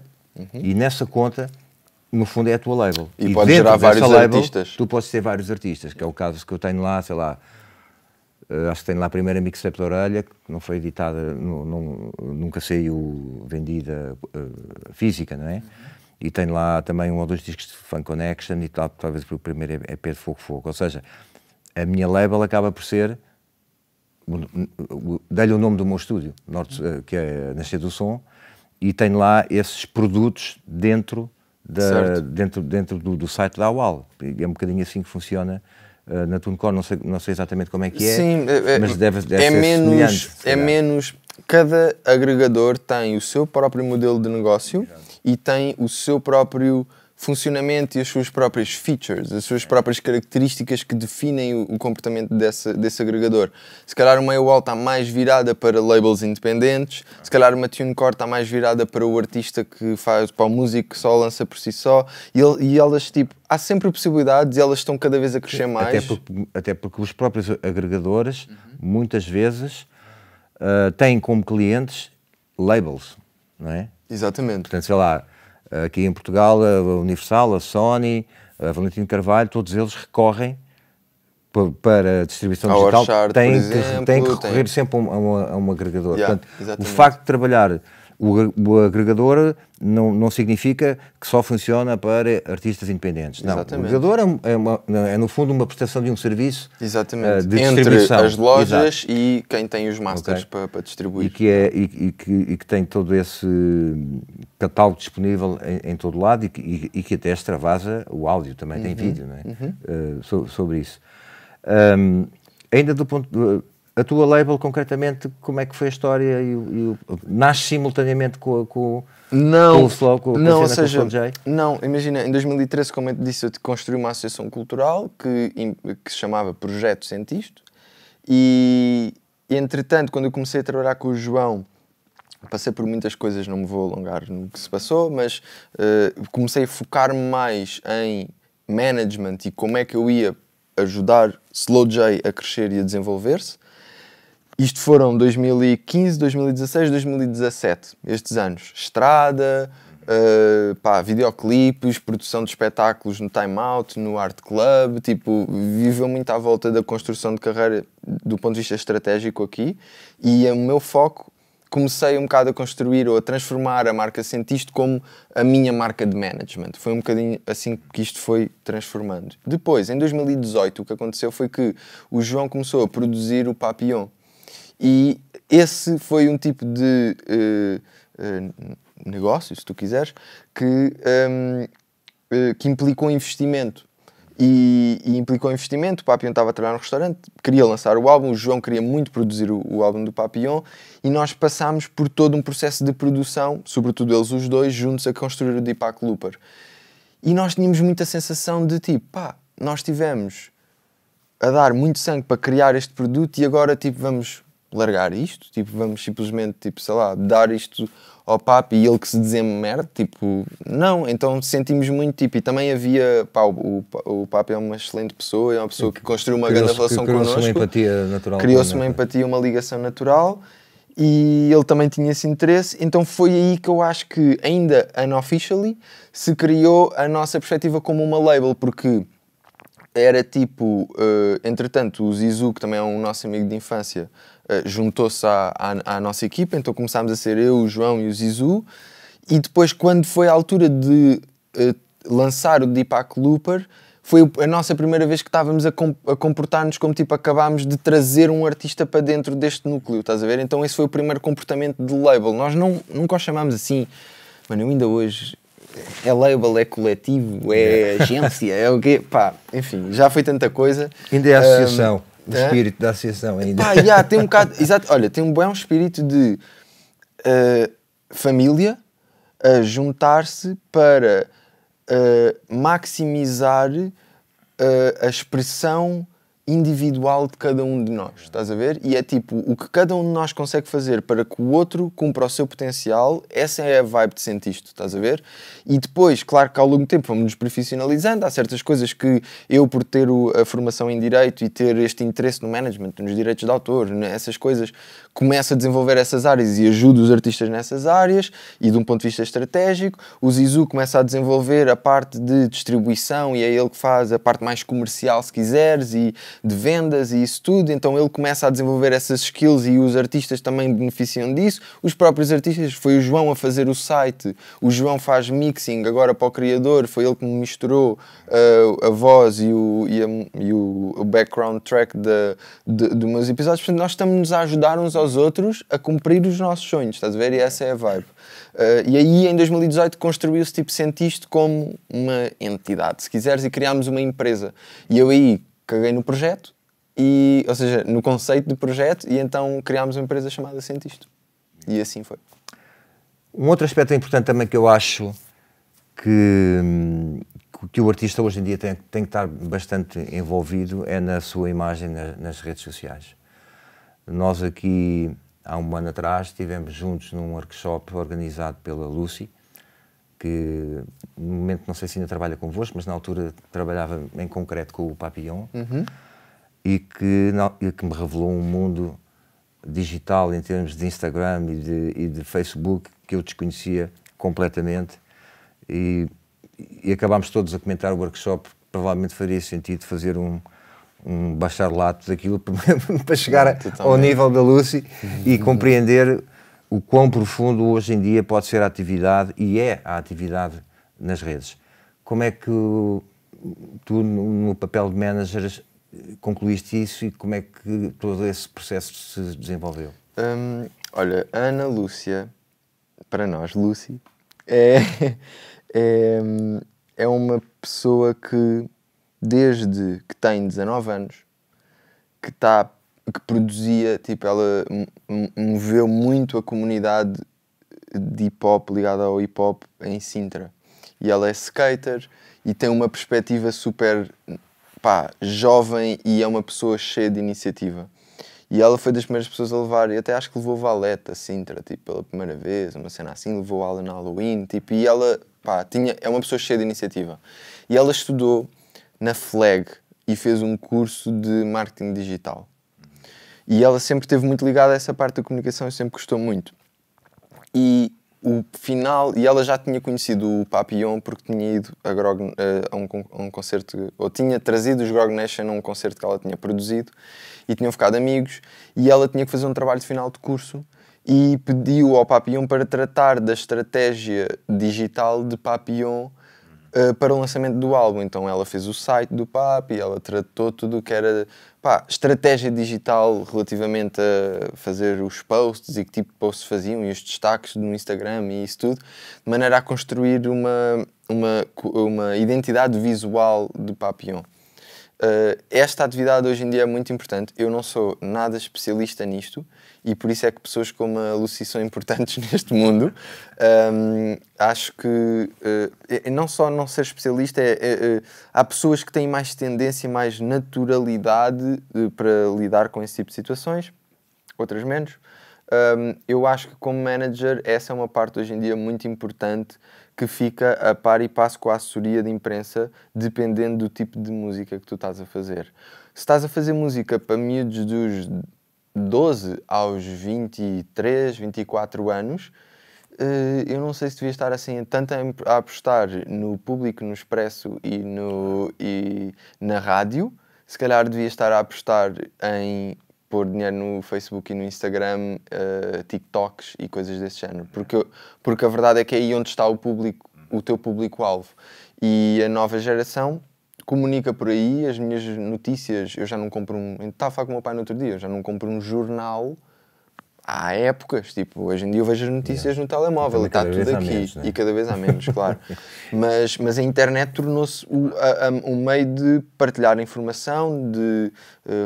e nessa conta, no fundo, é a tua label. E podes gerar vários artistas. Tu podes ter vários artistas, que é o caso que eu tenho lá, sei lá, acho que tenho lá a primeira mixtape da Orelha, que não foi editada, nunca saiu vendida física, não é? E tenho lá também 1 ou 2 discos de Fun Connection e talvez o primeiro EP de Fogo Fogo. Ou seja, a minha label acaba por ser, dei-lhe o nome do meu estúdio, que é Nascer do Som, e tenho lá esses produtos dentro do site da AWAL. É um bocadinho assim que funciona na TuneCore, não sei exatamente como é que é, sim, mas deve ser semelhante. É menos... Cada agregador tem o seu próprio modelo de negócio e tem o seu próprio funcionamento e as suas próprias features, as suas próprias características que definem o comportamento desse agregador. Se calhar uma AWAL está mais virada para labels independentes, se calhar uma TuneCore está mais virada para o artista que faz, para o músico que só lança por si só, e elas, tipo, há sempre possibilidades e elas estão cada vez a crescer mais. Até porque os próprios agregadores, muitas vezes, têm como clientes labels, não é? Exatamente. Portanto, sei lá, aqui em Portugal, a Universal, a Sony, a Valentino Carvalho, todos eles recorrem para a distribuição digital, têm que recorrer sempre a um agregador. Portanto, o facto de trabalhar o agregador não significa que só funciona para artistas independentes. Não, exatamente. O agregador é no fundo uma prestação de um serviço de distribuição. Entre as lojas e quem tem os masters para distribuir. E que tem todo esse catálogo disponível em todo lado e que até extravasa o áudio, também tem vídeo, não é? Sobre isso. Ainda do ponto... A tua label, concretamente, como é que foi a história? Nasce simultaneamente com o Flow, com a Flow J? Não, imagina, em 2013, como eu te disse, eu construí uma associação cultural que se chamava Projeto Sentisto e, entretanto, quando eu comecei a trabalhar com o João, passei por muitas coisas, não me vou alongar no que se passou, mas comecei a focar-me mais em management e como é que eu ia ajudar Slow J a crescer e a desenvolver-se. Isto foram 2015, 2016, 2017, estes anos. Estrada, videoclipes, produção de espetáculos no Time Out, no Art Club, tipo, viveu muito à volta da construção de carreira do ponto de vista estratégico aqui, e o meu foco, comecei um bocado a construir ou a transformar a marca Sentiste como a minha marca de management. Foi um bocadinho assim que isto foi transformando. Depois, em 2018, o que aconteceu foi que o João começou a produzir o Papillon, e esse foi um tipo de negócio, se tu quiseres, que implicou investimento. E implicou investimento. O Papillon estava a trabalhar no restaurante, queria lançar o álbum, o João queria muito produzir o álbum do Papillon, e nós passámos por todo um processo de produção, sobretudo eles os dois, juntos a construir o Deepak Looper. E nós tínhamos muita sensação de tipo, nós tivemos a dar muito sangue para criar este produto e agora tipo vamos largar isto, tipo vamos simplesmente tipo, sei lá, dar isto ao Papi e ele que se desenmerde, tipo, não, então sentimos muito, tipo, e também havia, o Papi é uma excelente pessoa, é uma pessoa que construiu uma grande relação connosco, criou-se uma empatia natural, criou-se uma empatia, uma ligação natural, e ele também tinha esse interesse, então foi aí que eu acho que ainda unofficially se criou a nossa perspectiva como uma label, porque era tipo, entretanto o Zizou, que também é um nosso amigo de infância, juntou-se à nossa equipa, então começámos a ser eu, o João e o Zizou, e depois quando foi a altura de lançar o Deepak Looper, foi a nossa primeira vez que estávamos a comportar-nos como tipo acabámos de trazer um artista para dentro deste núcleo, estás a ver? Então esse foi o primeiro comportamento de label. Nós nunca o chamámos assim, mano, eu ainda hoje... É label, é coletivo, é agência, é o quê? Enfim, já foi tanta coisa. Ainda é a associação, o espírito da associação ainda. Tem um bocado, exato, olha, tem um bom espírito de família a juntar-se para maximizar a expressão individual de cada um de nós, estás a ver? E é tipo, o que cada um de nós consegue fazer para que o outro cumpra o seu potencial, essa é a vibe de Sentiste, estás a ver? E depois, claro que ao longo do tempo vamos nos profissionalizando, há certas coisas que eu, por ter a formação em Direito e ter este interesse no management, nos direitos de autor, essas coisas, começo a desenvolver essas áreas e ajudo os artistas nessas áreas, e de um ponto de vista estratégico, o Zizou começa a desenvolver a parte de distribuição e é ele que faz a parte mais comercial, se quiseres, e de vendas e isso tudo, então ele começa a desenvolver essas skills e os artistas também beneficiam disso. Os próprios artistas, foi o João a fazer o site, o João faz mixing agora para o criador, foi ele que me misturou a voz e o background track dos meus episódios. Portanto, nós estamos a ajudar uns aos outros a cumprir os nossos sonhos, estás a ver? E essa é a vibe. E aí em 2018 construiu-se tipo Sentiste como uma entidade, se quiseres, e criámos uma empresa. E eu aí caguei no projeto, ou seja, no conceito do projeto, e então criámos uma empresa chamada Sentiste. E assim foi. Um outro aspecto importante também que eu acho que o artista hoje em dia tem que estar bastante envolvido é na sua imagem nas redes sociais. Nós aqui, há um ano atrás, estivemos juntos num workshop organizado pela Lucy, que no momento não sei se ainda trabalha convosco, mas na altura trabalhava em concreto com o Papillon, e que me revelou um mundo digital em termos de Instagram e de Facebook que eu desconhecia completamente, e acabámos todos a comentar o workshop. Provavelmente faria sentido fazer um bacharelato daquilo para chegar ao nível da Lucy e compreender o quão profundo hoje em dia pode ser a atividade, e é a atividade nas redes. Como é que tu, no papel de manager, concluíste isso e como é que todo esse processo se desenvolveu? Olha, a Ana Lúcia, para nós, Lucy, é uma pessoa que, desde que tem 19 anos, que produzia, tipo, ela moveu muito a comunidade de hip-hop, ligada ao hip-hop em Sintra. E ela é skater e tem uma perspectiva super, jovem, e é uma pessoa cheia de iniciativa. E ela foi das primeiras pessoas a levar, e até acho que levou Valete a Sintra, tipo, pela primeira vez, uma cena assim, levou ela na Halloween, tipo, e ela, é uma pessoa cheia de iniciativa. E ela estudou na FLEG e fez um curso de marketing digital. E ela sempre esteve muito ligada a essa parte da comunicação e sempre gostou muito. E o final, e ela já tinha conhecido o Papillon porque tinha ido a um concerto, ou tinha trazido os Grog Nation a um concerto que ela tinha produzido, e tinham ficado amigos, e ela tinha que fazer um trabalho de final de curso e pediu ao Papillon para tratar da estratégia digital de Papillon para o lançamento do álbum. Então ela fez o site do Papi, ela tratou tudo o que era estratégia digital relativamente a fazer os posts e que tipo de posts faziam e os destaques no Instagram e isso tudo, de maneira a construir uma identidade visual de Papillon. Esta atividade hoje em dia é muito importante. Eu não sou nada especialista nisto e por isso é que pessoas como a Lucy são importantes neste mundo. Acho que não só não ser especialista, há pessoas que têm mais tendência, mais naturalidade para lidar com esse tipo de situações, outras menos. Eu acho que como manager essa é uma parte hoje em dia muito importante que fica a par e passo com a assessoria de imprensa, dependendo do tipo de música que tu estás a fazer. Se estás a fazer música para miúdos dos 12 aos 23, 24 anos, eu não sei se devia estar assim tanto a apostar no Público, no Expresso e na rádio. Se calhar devia estar a apostar em pôr dinheiro no Facebook e no Instagram, TikToks e coisas desse género. Porque a verdade é que é aí onde está o teu público-alvo. E a nova geração comunica por aí, as minhas notícias, eu já não compro estava a falar com o meu pai no outro dia, eu já não compro um jornal há épocas, tipo, hoje em dia eu vejo as notícias no telemóvel e está tudo aqui, menos, né? E cada vez há menos, claro. Mas a internet tornou-se um meio de partilhar informação, de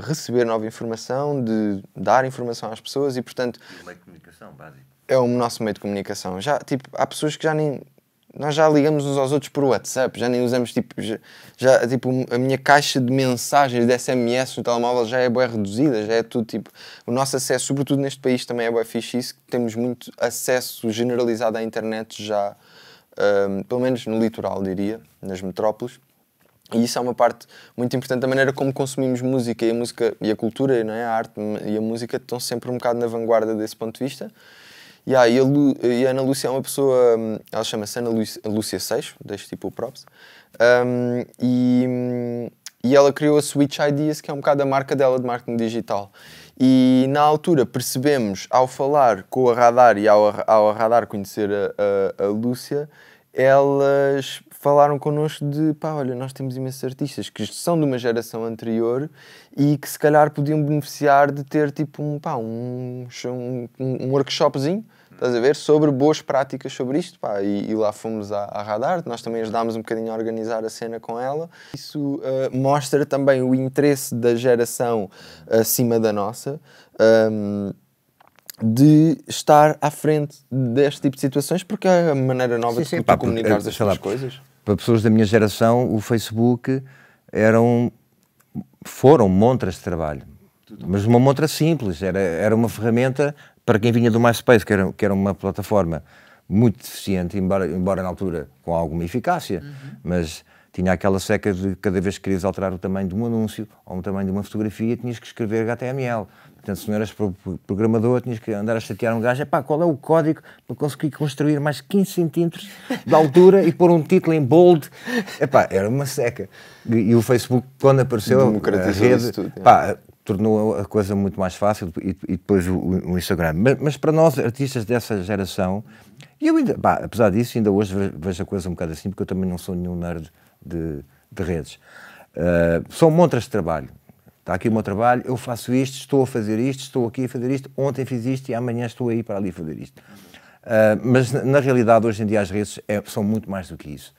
receber nova informação, de dar informação às pessoas e, portanto... E o meio de comunicação, básico. É o nosso meio de comunicação. Já, tipo, há pessoas que já nem... Nós já ligamos uns aos outros por WhatsApp, já nem usamos, tipo, a minha caixa de mensagens de SMS no telemóvel já é bué reduzida, já é tudo, tipo, o nosso acesso, sobretudo neste país, também é bué fixe isso, que temos muito acesso generalizado à internet já, pelo menos no litoral, diria, nas metrópoles, e isso é uma parte muito importante da maneira como consumimos música, e a cultura, não é? A arte e a música estão sempre um bocado na vanguarda desse ponto de vista. E a Ana Lúcia é uma pessoa, ela chama-se Ana Lúcia Seixo, deixo tipo o props, e ela criou a Switch Ideas, que é um bocado a marca dela de marketing digital. E na altura percebemos, ao falar com a Radar e ao Radar conhecer a Lúcia, elas falaram connosco de, olha, nós temos imensos artistas que são de uma geração anterior e que se calhar podiam beneficiar de ter tipo um workshopzinho, estás a ver, sobre boas práticas sobre isto, e lá fomos à Radar, nós também ajudámos um bocadinho a organizar a cena com ela. Isso mostra também o interesse da geração acima da nossa, de estar à frente deste tipo de situações, porque é a maneira nova de comunicar as tuas coisas. Para pessoas da minha geração, o Facebook foram montras de trabalho. Mas uma montra simples, era uma ferramenta para quem vinha do MySpace, que era uma plataforma muito eficiente, embora na altura com alguma eficácia, mas tinha aquela seca de cada vez que querias alterar o tamanho de um anúncio ou o tamanho de uma fotografia, tinhas que escrever HTML. Portanto, se não eras programador, tinhas que andar a chatear um gajo, qual é o código para conseguir construir mais 15 centímetros de altura e pôr um título em bold? Era uma seca. E o Facebook, quando apareceu, a rede, tornou a coisa muito mais fácil, e depois o Instagram. Mas para nós, artistas dessa geração, e eu ainda, apesar disso, ainda hoje vejo a coisa um bocado assim, porque eu também não sou nenhum nerd de redes. São montras de trabalho. Está aqui o meu trabalho, eu faço isto, estou a fazer isto, estou aqui a fazer isto, ontem fiz isto e amanhã estou aí para ali a fazer isto. Mas na realidade, hoje em dia, as redes são muito mais do que isso.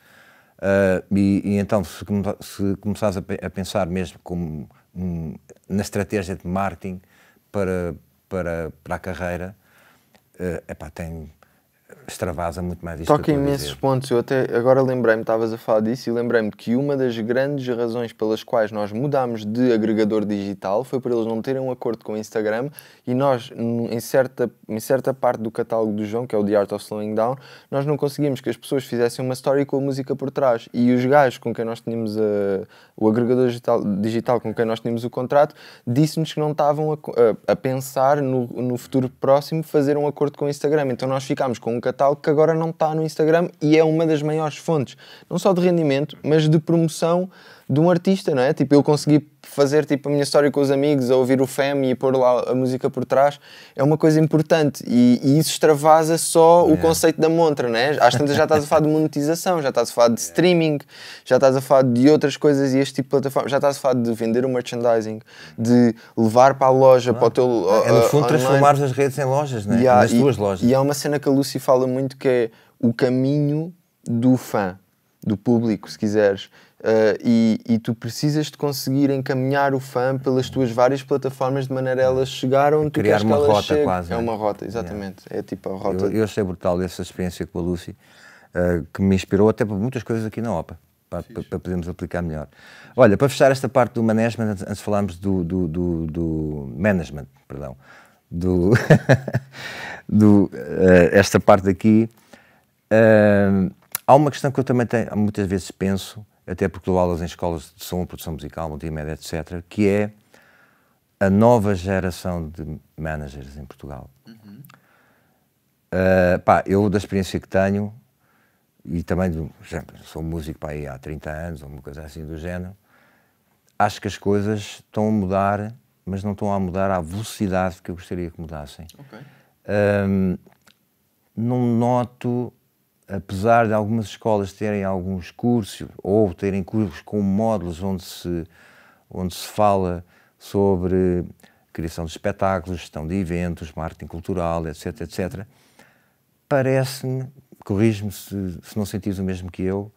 E então, se começares a pensar mesmo como na estratégia de marketing para a carreira, extravasa muito mais isto. Toca imensos pontos. Eu até agora lembrei-me, estavas a falar disso, e lembrei-me que uma das grandes razões pelas quais nós mudámos de agregador digital foi por eles não terem um acordo com o Instagram, e nós, em certa parte do catálogo do João, que é o The Art of Slowing Down, nós não conseguimos que as pessoas fizessem uma story com a música por trás, e os gajos com quem nós tínhamos o agregador digital com quem nós tínhamos o contrato, disse-nos que não estavam a pensar no futuro próximo fazer um acordo com o Instagram. Então nós ficámos com um catálogo catálogo que agora não está no Instagram e é uma das maiores fontes, não só de rendimento, mas de promoção de um artista, não é? Tipo, eu consegui fazer tipo a minha história com os amigos, a ouvir o FEM e pôr lá a música por trás, é uma coisa importante e isso extravasa só o conceito da montra, não é? Às tantas já estás a falar de monetização, já estás a falar de streaming, já estás a falar de outras coisas e este tipo de plataforma, já estás a falar de vender o merchandising, de levar para a loja, para o teu é no fundo transformar as redes em lojas, não é? Nas tuas lojas. E há uma cena que a Lucy fala muito que é o caminho do fã, do público, se quiseres. E tu precisas de conseguir encaminhar o fã pelas tuas várias plataformas de maneira a elas chegar onde tu queres que elas cheguem. Criar uma rota quase. É uma rota, exatamente. É tipo a rota. Eu achei brutal essa experiência com a Lucy, que me inspirou até para muitas coisas aqui na OPA, para podermos aplicar melhor. Olha, para fechar esta parte do management, antes de falarmos do management, perdão, esta parte aqui, há uma questão que eu também tenho, muitas vezes penso, até porque dou aulas em escolas de som, produção musical, multimédia, etc., que é a nova geração de managers em Portugal. Eu, da experiência que tenho, e também, sou músico aí há 30 anos, ou uma coisa assim do género, acho que as coisas estão a mudar, mas não estão a mudar à velocidade que eu gostaria que mudassem. Não noto, apesar de algumas escolas terem alguns cursos, ou terem cursos com módulos onde se fala sobre criação de espetáculos, gestão de eventos, marketing cultural, etc, etc, parece-me, corrige-me se não sentires o mesmo que eu,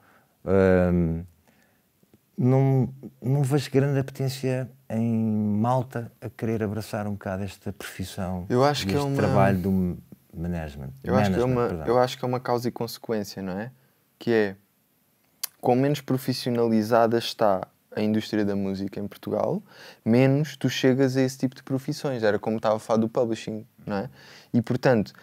não vejo grande apetência em malta a querer abraçar um bocado esta profissão, este trabalho do management. Eu acho que é uma causa e consequência, não é? Que é, quanto menos profissionalizada está a indústria da música em Portugal, menos tu chegas a esse tipo de profissões. Era como estava a falar do publishing, não é? E, portanto,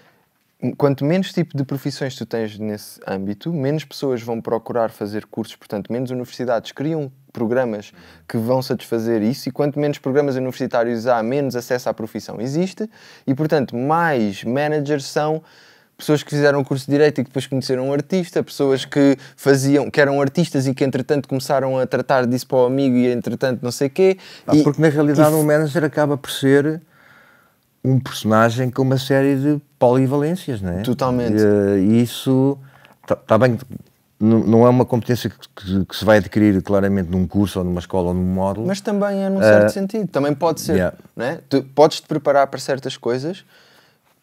quanto menos tipo de profissões tu tens nesse âmbito, menos pessoas vão procurar fazer cursos, portanto, menos universidades criam programas que vão satisfazer isso, e quanto menos programas universitários há, menos acesso à profissão existe, e, portanto, mais managers são pessoas que fizeram o curso de Direito e que depois conheceram um artista, pessoas que eram artistas e que, entretanto, começaram a tratar disso para o amigo e, entretanto, não sei o quê. Porque, na realidade, um manager acaba por ser um personagem com uma série de polivalências, não é? Totalmente. E isso está bem, não é uma competência que se vai adquirir claramente num curso ou numa escola ou num módulo. Mas também é num certo sentido. Também pode ser, não é? Tu podes-te preparar para certas coisas,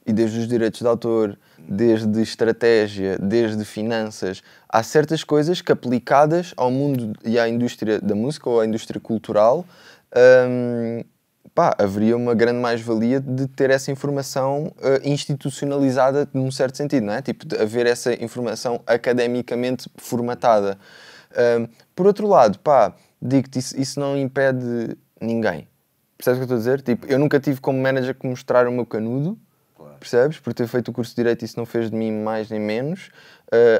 e desde os direitos de autor, desde estratégia, desde finanças, há certas coisas que, aplicadas ao mundo e à indústria da música ou à indústria cultural, haveria uma grande mais-valia de ter essa informação institucionalizada num certo sentido, não é? Tipo, de haver essa informação academicamente formatada. Por outro lado, digo-te, isso não impede ninguém. Percebes o que eu estou a dizer? Tipo, eu nunca tive como manager que mostrar o meu canudo, percebes? Por ter feito o curso de Direito, isso não fez de mim mais nem menos.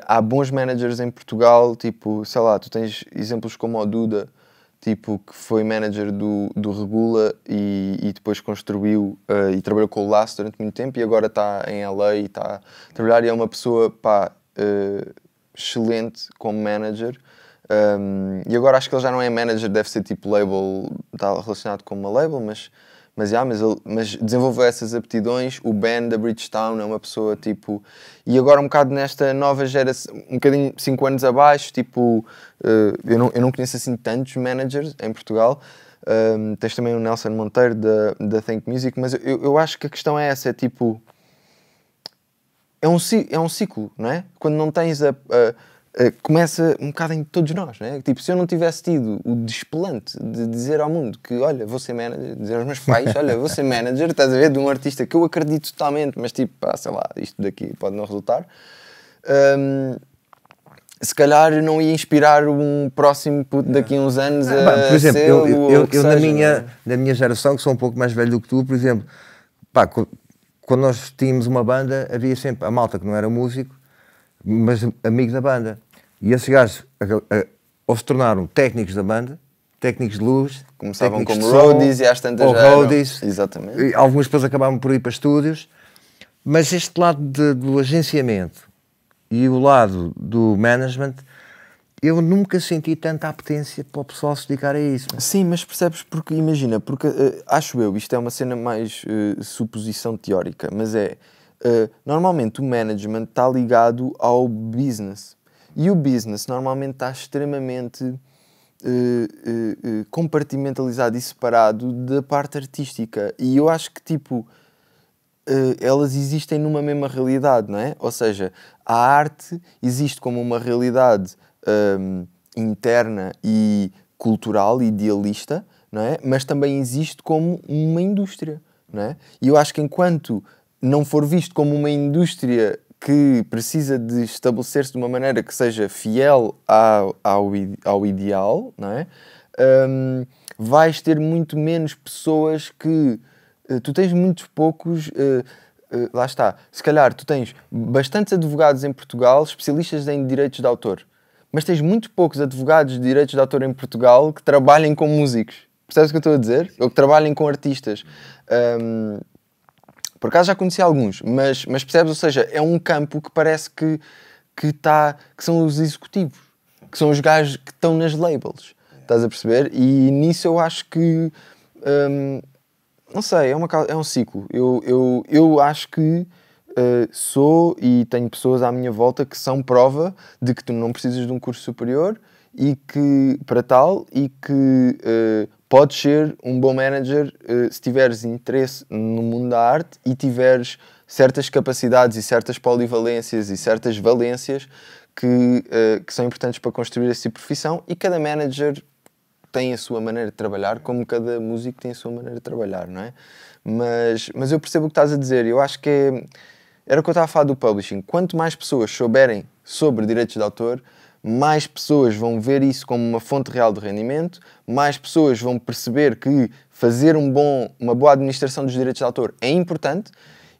Há bons managers em Portugal, tipo, sei lá, tu tens exemplos como o Duda, tipo, que foi manager do Regula e depois construiu e trabalhou com o Laço durante muito tempo, e agora está em LA e está a trabalhar, e é uma pessoa, excelente como manager. E agora acho que ele já não é manager, deve ser tipo label, está relacionado com uma label, mas desenvolveu essas aptidões. O Ben da Bridgetown é uma pessoa tipo... E agora um bocado nesta nova geração, um bocadinho 5 anos abaixo, tipo... eu não conheço assim tantos managers em Portugal. Tens também o Nelson Monteiro da Think Music, mas eu acho que a questão é essa, é tipo... É um ciclo, não é? Quando não tens começa um bocado em todos nós, não é? Tipo, se eu não tivesse tido o desplante de dizer ao mundo que, olha, vou ser manager, dizer aos meus pais, olha, vou ser manager, estás a ver, de um artista que eu acredito totalmente, mas tipo, sei lá, isto daqui pode não resultar, se calhar não ia inspirar um próximo puto daqui a uns anos por exemplo, eu na minha geração, que sou um pouco mais velho do que tu, por exemplo, quando nós tínhamos uma banda, havia sempre a malta que não era músico, mas amigo da banda. E esses gajos ou se tornaram técnicos da banda, técnicos de luz, começavam como roadies e às tantas ou roadies. Exatamente. E algumas depois acabavam por ir para estúdios, Mas este lado do agenciamento e o lado do management, eu nunca senti tanta apetência para o pessoal se dedicar a isso. Sim, mas percebes porque, imagina, porque acho eu, isto é uma cena mais suposição teórica, mas normalmente o management está ligado ao business. E o business normalmente está extremamente compartimentalizado e separado da parte artística. E eu acho que, tipo, elas existem numa mesma realidade, não é? Ou seja, a arte existe como uma realidade interna e cultural, idealista, não é? Mas também existe como uma indústria, não é? E eu acho que enquanto não for visto como uma indústria que precisa de estabelecer-se de uma maneira que seja fiel ao ideal, não é? Vais ter muito menos pessoas que... tu tens muitos poucos... lá está. Se calhar tu tens bastantes advogados em Portugal especialistas em direitos de autor, mas tens muito poucos advogados de direitos de autor em Portugal que trabalhem com músicos. Percebes o que eu estou a dizer? Ou que trabalhem com artistas. Por acaso já conheci alguns, mas percebes? Ou seja, é um campo que parece que são os executivos, que são os gajos que estão nas labels. Estás a perceber? E nisso eu acho que... não sei, é um ciclo. Eu acho que sou e tenho pessoas à minha volta que são prova de que tu não precisas de um curso superior e que, para tal, e que podes ser um bom manager se tiveres interesse no mundo da arte e tiveres certas capacidades e certas polivalências e certas valências que são importantes para construir essa profissão, e cada manager tem a sua maneira de trabalhar, como cada músico tem a sua maneira de trabalhar, não é? Mas eu percebo o que estás a dizer. Eu acho que era o que eu estava a falar do publishing. Quanto mais pessoas souberem sobre direitos de autor, mais pessoas vão ver isso como uma fonte real de rendimento, mais pessoas vão perceber que fazer uma boa administração dos direitos de autor é importante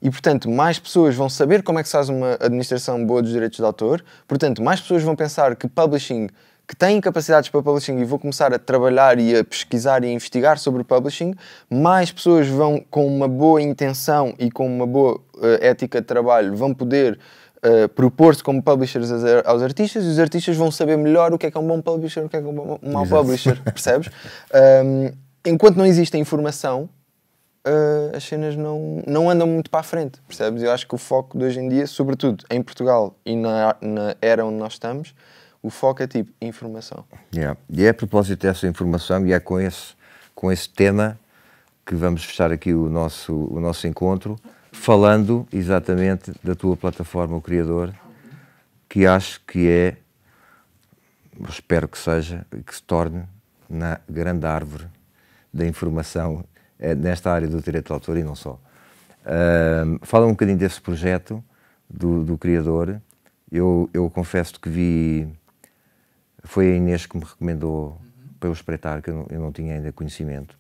e, portanto, mais pessoas vão saber como é que se faz uma administração boa dos direitos de autor. Portanto, mais pessoas vão pensar que publishing, que têm capacidades para publishing, e vou começar a trabalhar e a pesquisar e a investigar sobre publishing. Mais pessoas vão, com uma boa intenção e com uma boa ética de trabalho, vão poder propor-se como publishers aos artistas, e os artistas vão saber melhor o que é um bom publisher, o que é um mau publisher, percebes? Enquanto não existe a informação, as cenas não andam muito para a frente, percebes? Eu acho que o foco de hoje em dia, sobretudo em Portugal e na era onde nós estamos, o foco é tipo informação. Yeah. E é a propósito dessa informação e é com esse tema que vamos fechar aqui o nosso encontro, falando exatamente da tua plataforma, o Criador, que acho que é, espero que seja, que se torne na grande árvore da informação nesta área do direito de autor e não só. Fala um bocadinho desse projeto do Criador. Eu confesso que vi, foi a Inês que me recomendou para eu espreitar, que eu não tinha ainda conhecimento.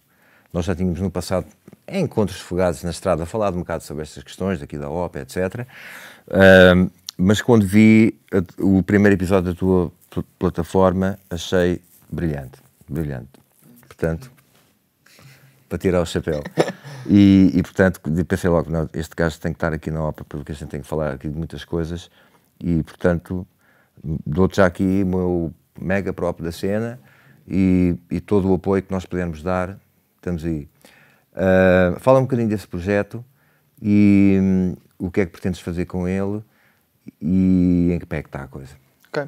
Nós já tínhamos no passado, em encontros fugazes na estrada, falado um bocado sobre estas questões, daqui da OPA, etc. Mas quando vi o primeiro episódio da tua plataforma, achei brilhante, brilhante. Portanto, para tirar o chapéu. E portanto, pensei logo, não, este gajo tem que estar aqui na OPA, porque a gente tem que falar aqui de muitas coisas, e portanto, dou-te já aqui o meu mega próprio da cena e todo o apoio que nós pudermos dar. Estamos aí. Fala um bocadinho desse projeto e o que é que pretendes fazer com ele e em que pé é que está a coisa. Ok.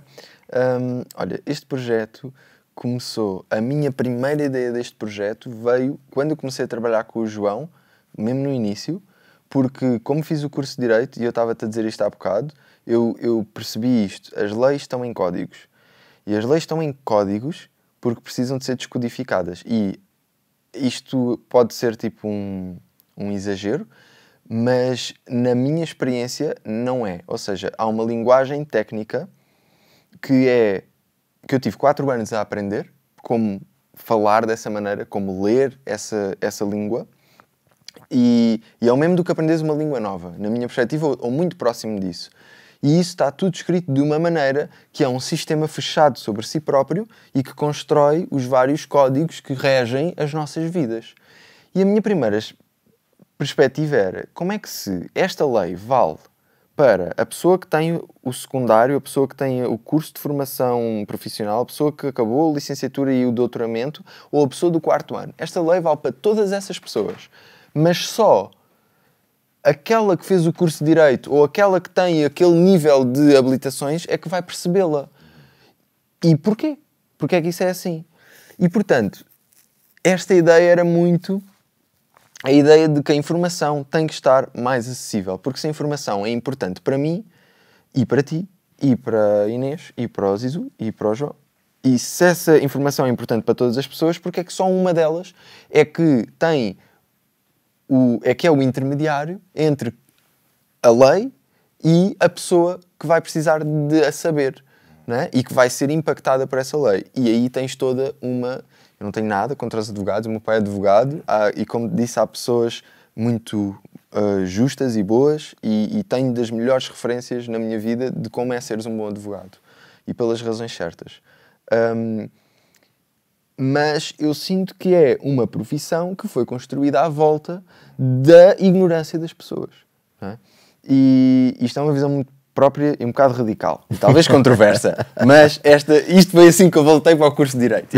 Olha, este projeto começou... A minha primeira ideia deste projeto veio quando eu comecei a trabalhar com o João, mesmo no início, porque como fiz o curso de Direito, e eu estava-te a dizer isto há bocado, eu percebi isto. As leis estão em códigos. E as leis estão em códigos porque precisam de ser descodificadas. E isto pode ser tipo um exagero, mas na minha experiência não é. Ou seja, há uma linguagem técnica que eu tive 4 anos a aprender, como falar dessa maneira, como ler essa língua, e é o mesmo do que aprenderes uma língua nova, na minha perspectiva, ou muito próximo disso. E isso está tudo escrito de uma maneira que é um sistema fechado sobre si próprio e que constrói os vários códigos que regem as nossas vidas. E a minha primeira perspectiva era, como é que se esta lei vale para a pessoa que tem o secundário, a pessoa que tem o curso de formação profissional, a pessoa que acabou a licenciatura e o doutoramento, ou a pessoa do 4º ano. Esta lei vale para todas essas pessoas, mas só aquela que fez o curso de Direito ou aquela que tem aquele nível de habilitações é que vai percebê-la. E porquê? Porquê é que isso é assim? E, portanto, esta ideia era muito a ideia de que a informação tem que estar mais acessível. Porque se a informação é importante para mim, e para ti, e para a Inês, e para o Zizou, e para o João, e se essa informação é importante para todas as pessoas, porque é que só uma delas é que tem é o intermediário entre a lei e a pessoa que vai precisar de a saber, não é? E que vai ser impactada por essa lei. E aí tens toda uma... Eu não tenho nada contra os advogados, o meu pai é advogado, e como disse, há pessoas muito justas e boas, e tenho das melhores referências na minha vida de como é seres um bom advogado. E pelas razões certas. Mas eu sinto que é uma profissão que foi construída à volta da ignorância das pessoas. Não é? E isto é uma visão muito própria e um bocado radical. E talvez controversa. Mas isto foi assim que eu voltei para o curso de Direito.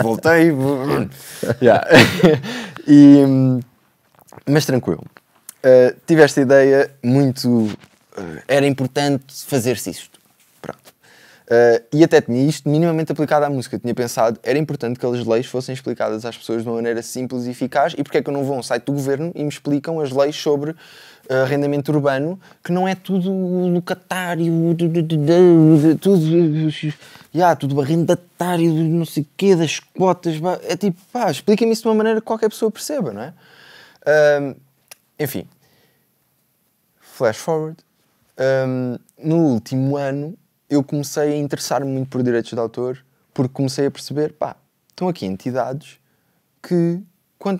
Voltei... mas tranquilo. Tive esta ideia muito... era importante fazer-se isto. Pronto. E até tinha isto minimamente aplicado à música. Tinha pensado, era importante que as leis fossem explicadas às pessoas de uma maneira simples e eficaz. E porque é que eu não vou a um site do governo e me explicam as leis sobre arrendamento urbano, que não é tudo locatário, tudo arrendatário, não sei o quê, das cotas. É tipo, expliquem-me isso de uma maneira que qualquer pessoa perceba, não é? Enfim, flash forward. No último ano, eu comecei a interessar-me muito por direitos de autor, porque comecei a perceber, estão aqui entidades que, com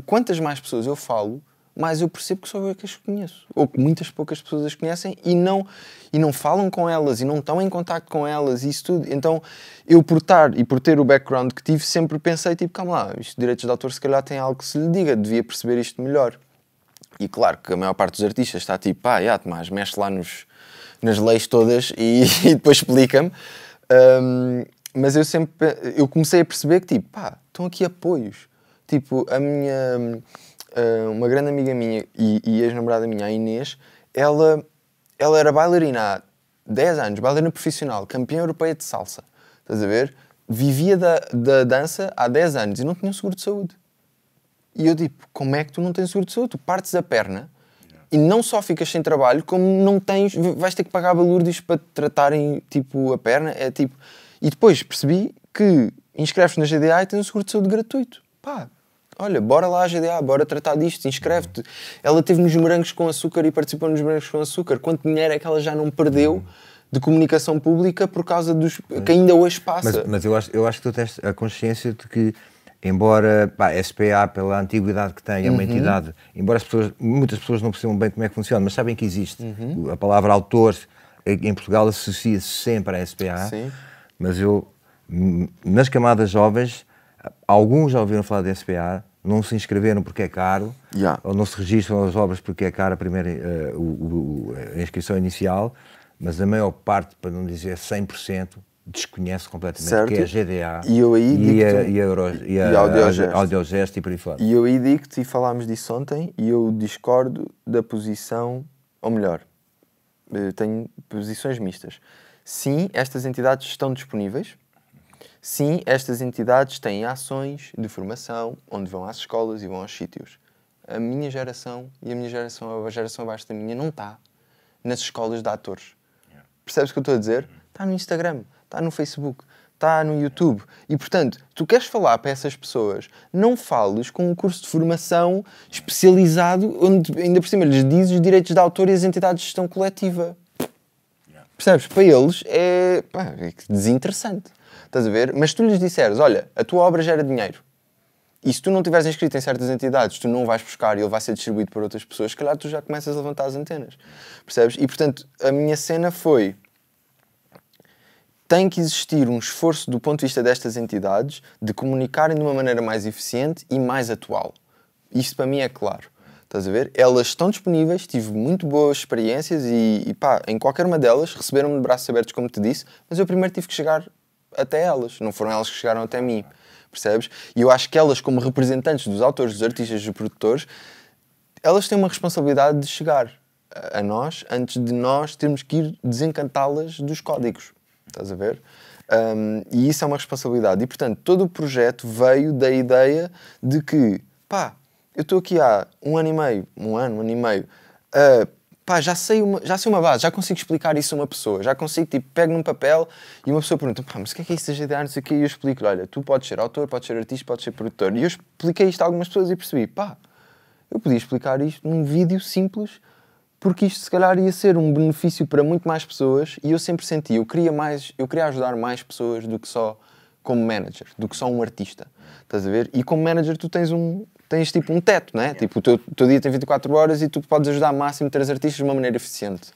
quantas mais pessoas eu falo, mais eu percebo que só eu é que as conheço. Ou que muitas poucas pessoas as conhecem e não falam com elas, e não estão em contacto com elas, e isso tudo. Então, eu por ter o background que tive, sempre pensei, tipo, calma lá, isto de direitos de autor se calhar tem algo que se lhe diga, devia perceber isto melhor. E claro que a maior parte dos artistas está tipo, Tomás, mexe lá nas leis todas e depois explica-me. Mas eu comecei a perceber que, tipo, estão aqui apoios. Tipo, uma grande amiga minha e ex-namorada minha, a Inês, ela era bailarina há 10 anos, bailarina profissional, campeã europeia de salsa. Estás a ver? Vivia da dança há 10 anos e não tinha um seguro de saúde. E eu tipo, como é que tu não tens seguro de saúde? Tu partes a perna e não só ficas sem trabalho, como não tens... Vais ter que pagar balúrdios para te tratarem, tipo, a perna. É tipo... E depois percebi que inscreves-te na GDA e tens um seguro de saúde gratuito. Olha, bora lá à GDA, bora tratar disto, inscreve-te. Ela teve nos morangos com açúcar e participou nos morangos com açúcar. Quanto dinheiro é que ela já não perdeu de comunicação pública por causa dos... que ainda hoje passa? Mas eu acho que tu tens a consciência de que, embora a SPA, pela antiguidade que tem, é uma entidade, embora muitas pessoas não percebam bem como é que funciona, mas sabem que existe. A palavra autor em Portugal associa-se sempre à SPA. Sim. Mas nas camadas jovens, alguns já ouviram falar da SPA, não se inscreveram porque é caro, ou não se registram as obras porque é cara a primeira a inscrição inicial, mas a maior parte, para não dizer 100%, desconhece completamente o que é a GDA e a Audiogest e por aí fora. E eu aí digo-te, e falámos disso ontem, e eu discordo da posição, ou melhor, tenho posições mistas. Sim, estas entidades estão disponíveis. Sim, estas entidades têm ações de formação, onde vão às escolas e vão aos sítios. A minha geração e a geração abaixo da minha não está nas escolas de atores. Percebes o que eu estou a dizer? Está no Instagram, está no Facebook, está no YouTube. E, portanto, tu queres falar para essas pessoas, não fales com um curso de formação especializado, onde ainda por cima lhes dizes os direitos de autor e as entidades de gestão coletiva. Percebes? Para eles é desinteressante. Estás a ver? Mas se tu lhes disseres, olha, a tua obra gera dinheiro, e se tu não estiveres inscrito em certas entidades, tu não vais buscar e ele vai ser distribuído por outras pessoas, se calhar tu já começas a levantar as antenas. Percebes? E, portanto, a minha cena foi... Tem que existir um esforço do ponto de vista destas entidades de comunicarem de uma maneira mais eficiente e mais atual. isto para mim é claro. Estás a ver? Elas estão disponíveis, tive muito boas experiências e pá, em qualquer uma delas receberam-me de braços abertos, como te disse, mas eu primeiro tive que chegar até elas, não foram elas que chegaram até mim, percebes? E eu acho que elas, como representantes dos autores, dos artistas, dos produtores, elas têm uma responsabilidade de chegar a nós antes de nós termos que ir desencantá-las dos códigos, estás a ver? E isso é uma responsabilidade. E, portanto, todo o projeto veio da ideia de que, pá, eu estou aqui há um ano e meio, pá, já sei uma base, já consigo explicar isso a uma pessoa, já consigo, tipo, pego num papel e uma pessoa pergunta, pá, mas o que é isso de GDA, não sei o quê, e eu explico, olha, tu podes ser autor, podes ser artista, podes ser produtor. E eu expliquei isto a algumas pessoas e percebi, pá, eu podia explicar isto num vídeo simples, porque isto se calhar ia ser um benefício para muito mais pessoas e eu sempre senti, eu queria ajudar mais pessoas do que só como manager, do que só um artista, estás a ver? E como manager tu tens tipo um teto, né? Tipo, o teu dia tem 24 horas e tu podes ajudar máximo 3 artistas de uma maneira eficiente.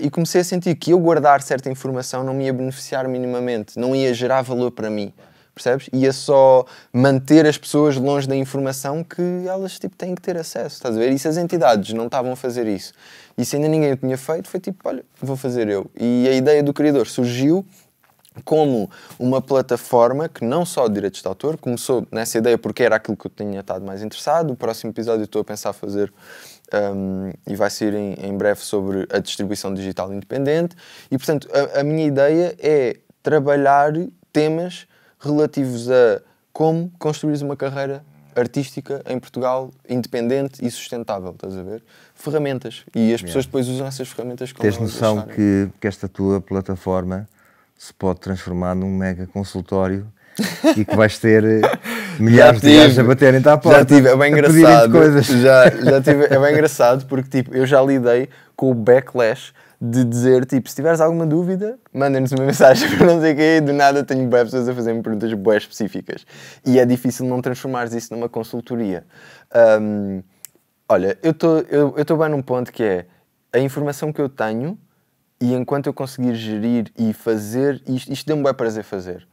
E comecei a sentir que eu guardar certa informação não me ia beneficiar minimamente, não ia gerar valor para mim, percebes? Ia só manter as pessoas longe da informação que elas tipo, têm que ter acesso, estás a ver? E se as entidades não estavam a fazer isso, e se ainda ninguém o tinha feito, foi tipo, olha, vou fazer eu. E a ideia do Criador surgiu como uma plataforma que não só de direitos de autor, começou nessa ideia porque era aquilo que eu tinha estado mais interessado. O próximo episódio eu estou a pensar fazer e vai sair em breve sobre a distribuição digital independente e, portanto, a minha ideia é trabalhar temas relativos a como construir uma carreira artística em Portugal, independente e sustentável, estás a ver? Ferramentas. E as pessoas depois usam essas ferramentas como tens noção que esta tua plataforma se pode transformar num mega consultório e que vais ter milhares de gajos a baterem-te à porta. Já tive, é bem engraçado. Já tive, é bem engraçado porque tipo, eu já lidei com o backlash de dizer, tipo, se tiveres alguma dúvida, mandem-nos uma mensagem para não sei o quê, do nada tenho bué pessoas a fazer-me perguntas bué específicas. E é difícil não transformares isso numa consultoria. Olha, eu estou bem num ponto que é a informação que eu tenho e enquanto eu conseguir gerir e fazer, isto deu-me bué prazer fazer.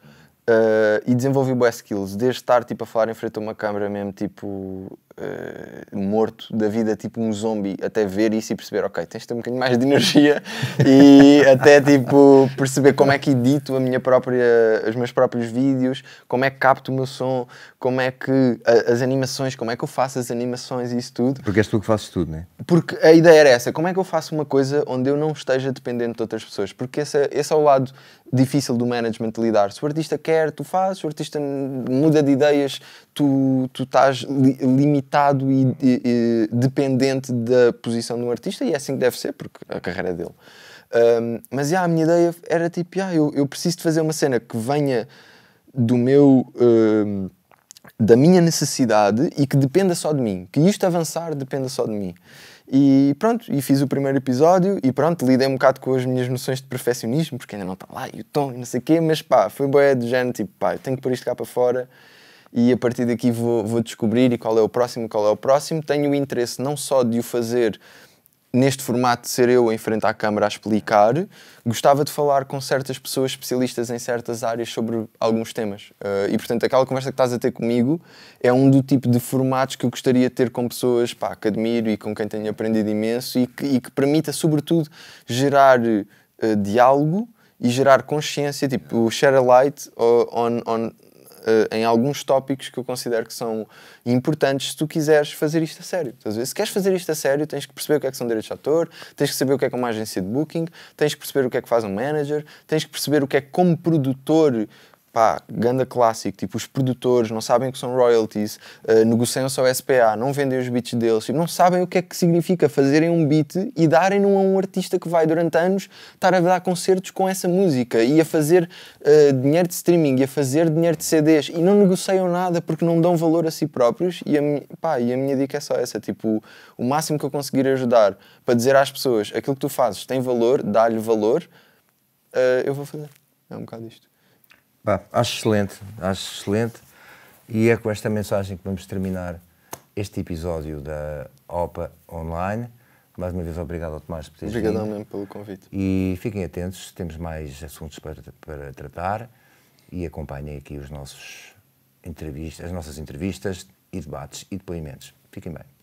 E desenvolvi bué skills, desde estar tipo, a falar em frente a uma câmera mesmo, tipo, morto da vida, tipo um zombie, até ver isso e perceber, ok, tens de ter um bocadinho mais de energia e até tipo, perceber como é que edito os meus próprios vídeos, como é que capto o meu som, como é que as animações, como é que eu faço as animações e isso tudo. Porque és tu que fazes tudo, não é? Porque a ideia era essa, como é que eu faço uma coisa onde eu não esteja dependente de outras pessoas? Porque esse é o lado difícil do management de lidar. Se o artista quer, tu fazes, se o artista muda de ideias, tu estás limitado e dependente da posição do artista e é assim que deve ser, porque a carreira é dele. Mas a minha ideia era tipo, eu preciso de fazer uma cena que venha do meu... da minha necessidade e que dependa só de mim. Que isto avançar dependa só de mim. E pronto, e fiz o primeiro episódio e pronto, lidei um bocado com as minhas noções de perfeccionismo, porque ainda não está lá, e o tom, e não sei o quê, mas pá, foi bué do género, tipo, pá, eu tenho que pôr isto cá para fora e a partir daqui vou descobrir qual é o próximo. Tenho o interesse não só de o fazer neste formato de ser eu em frente à câmara a explicar, gostava de falar com certas pessoas especialistas em certas áreas sobre alguns temas. E, portanto, aquela conversa que estás a ter comigo é um do tipo de formatos que eu gostaria de ter com pessoas que admiro e com quem tenho aprendido imenso e que permita, sobretudo, gerar diálogo e gerar consciência, tipo, share a light em alguns tópicos que eu considero que são importantes se tu quiseres fazer isto a sério. Se queres fazer isto a sério, tens que perceber o que é que são direitos de autor, tens que saber o que é uma agência de booking, tens que perceber o que é que faz um manager, tens que perceber o que é que como produtor, pá, ganda clássico, tipo, os produtores não sabem o que são royalties, negociam só SPA, não vendem os beats deles, tipo, não sabem o que é que significa fazerem um beat e darem-no a um artista que vai durante anos estar a dar concertos com essa música e a fazer dinheiro de streaming e a fazer dinheiro de CDs e não negociam nada porque não dão valor a si próprios e a minha dica é só essa, tipo, o máximo que eu conseguir ajudar para dizer às pessoas aquilo que tu fazes tem valor, dá-lhe valor, eu vou fazer. É um bocado isto. Acho excelente e é com esta mensagem que vamos terminar este episódio da OPA Online. Mais uma vez, obrigado ao Tomás por teres vindo. Obrigadão mesmo pelo convite. E fiquem atentos, temos mais assuntos para tratar e acompanhem aqui as nossas entrevistas. e debates e depoimentos. Fiquem bem.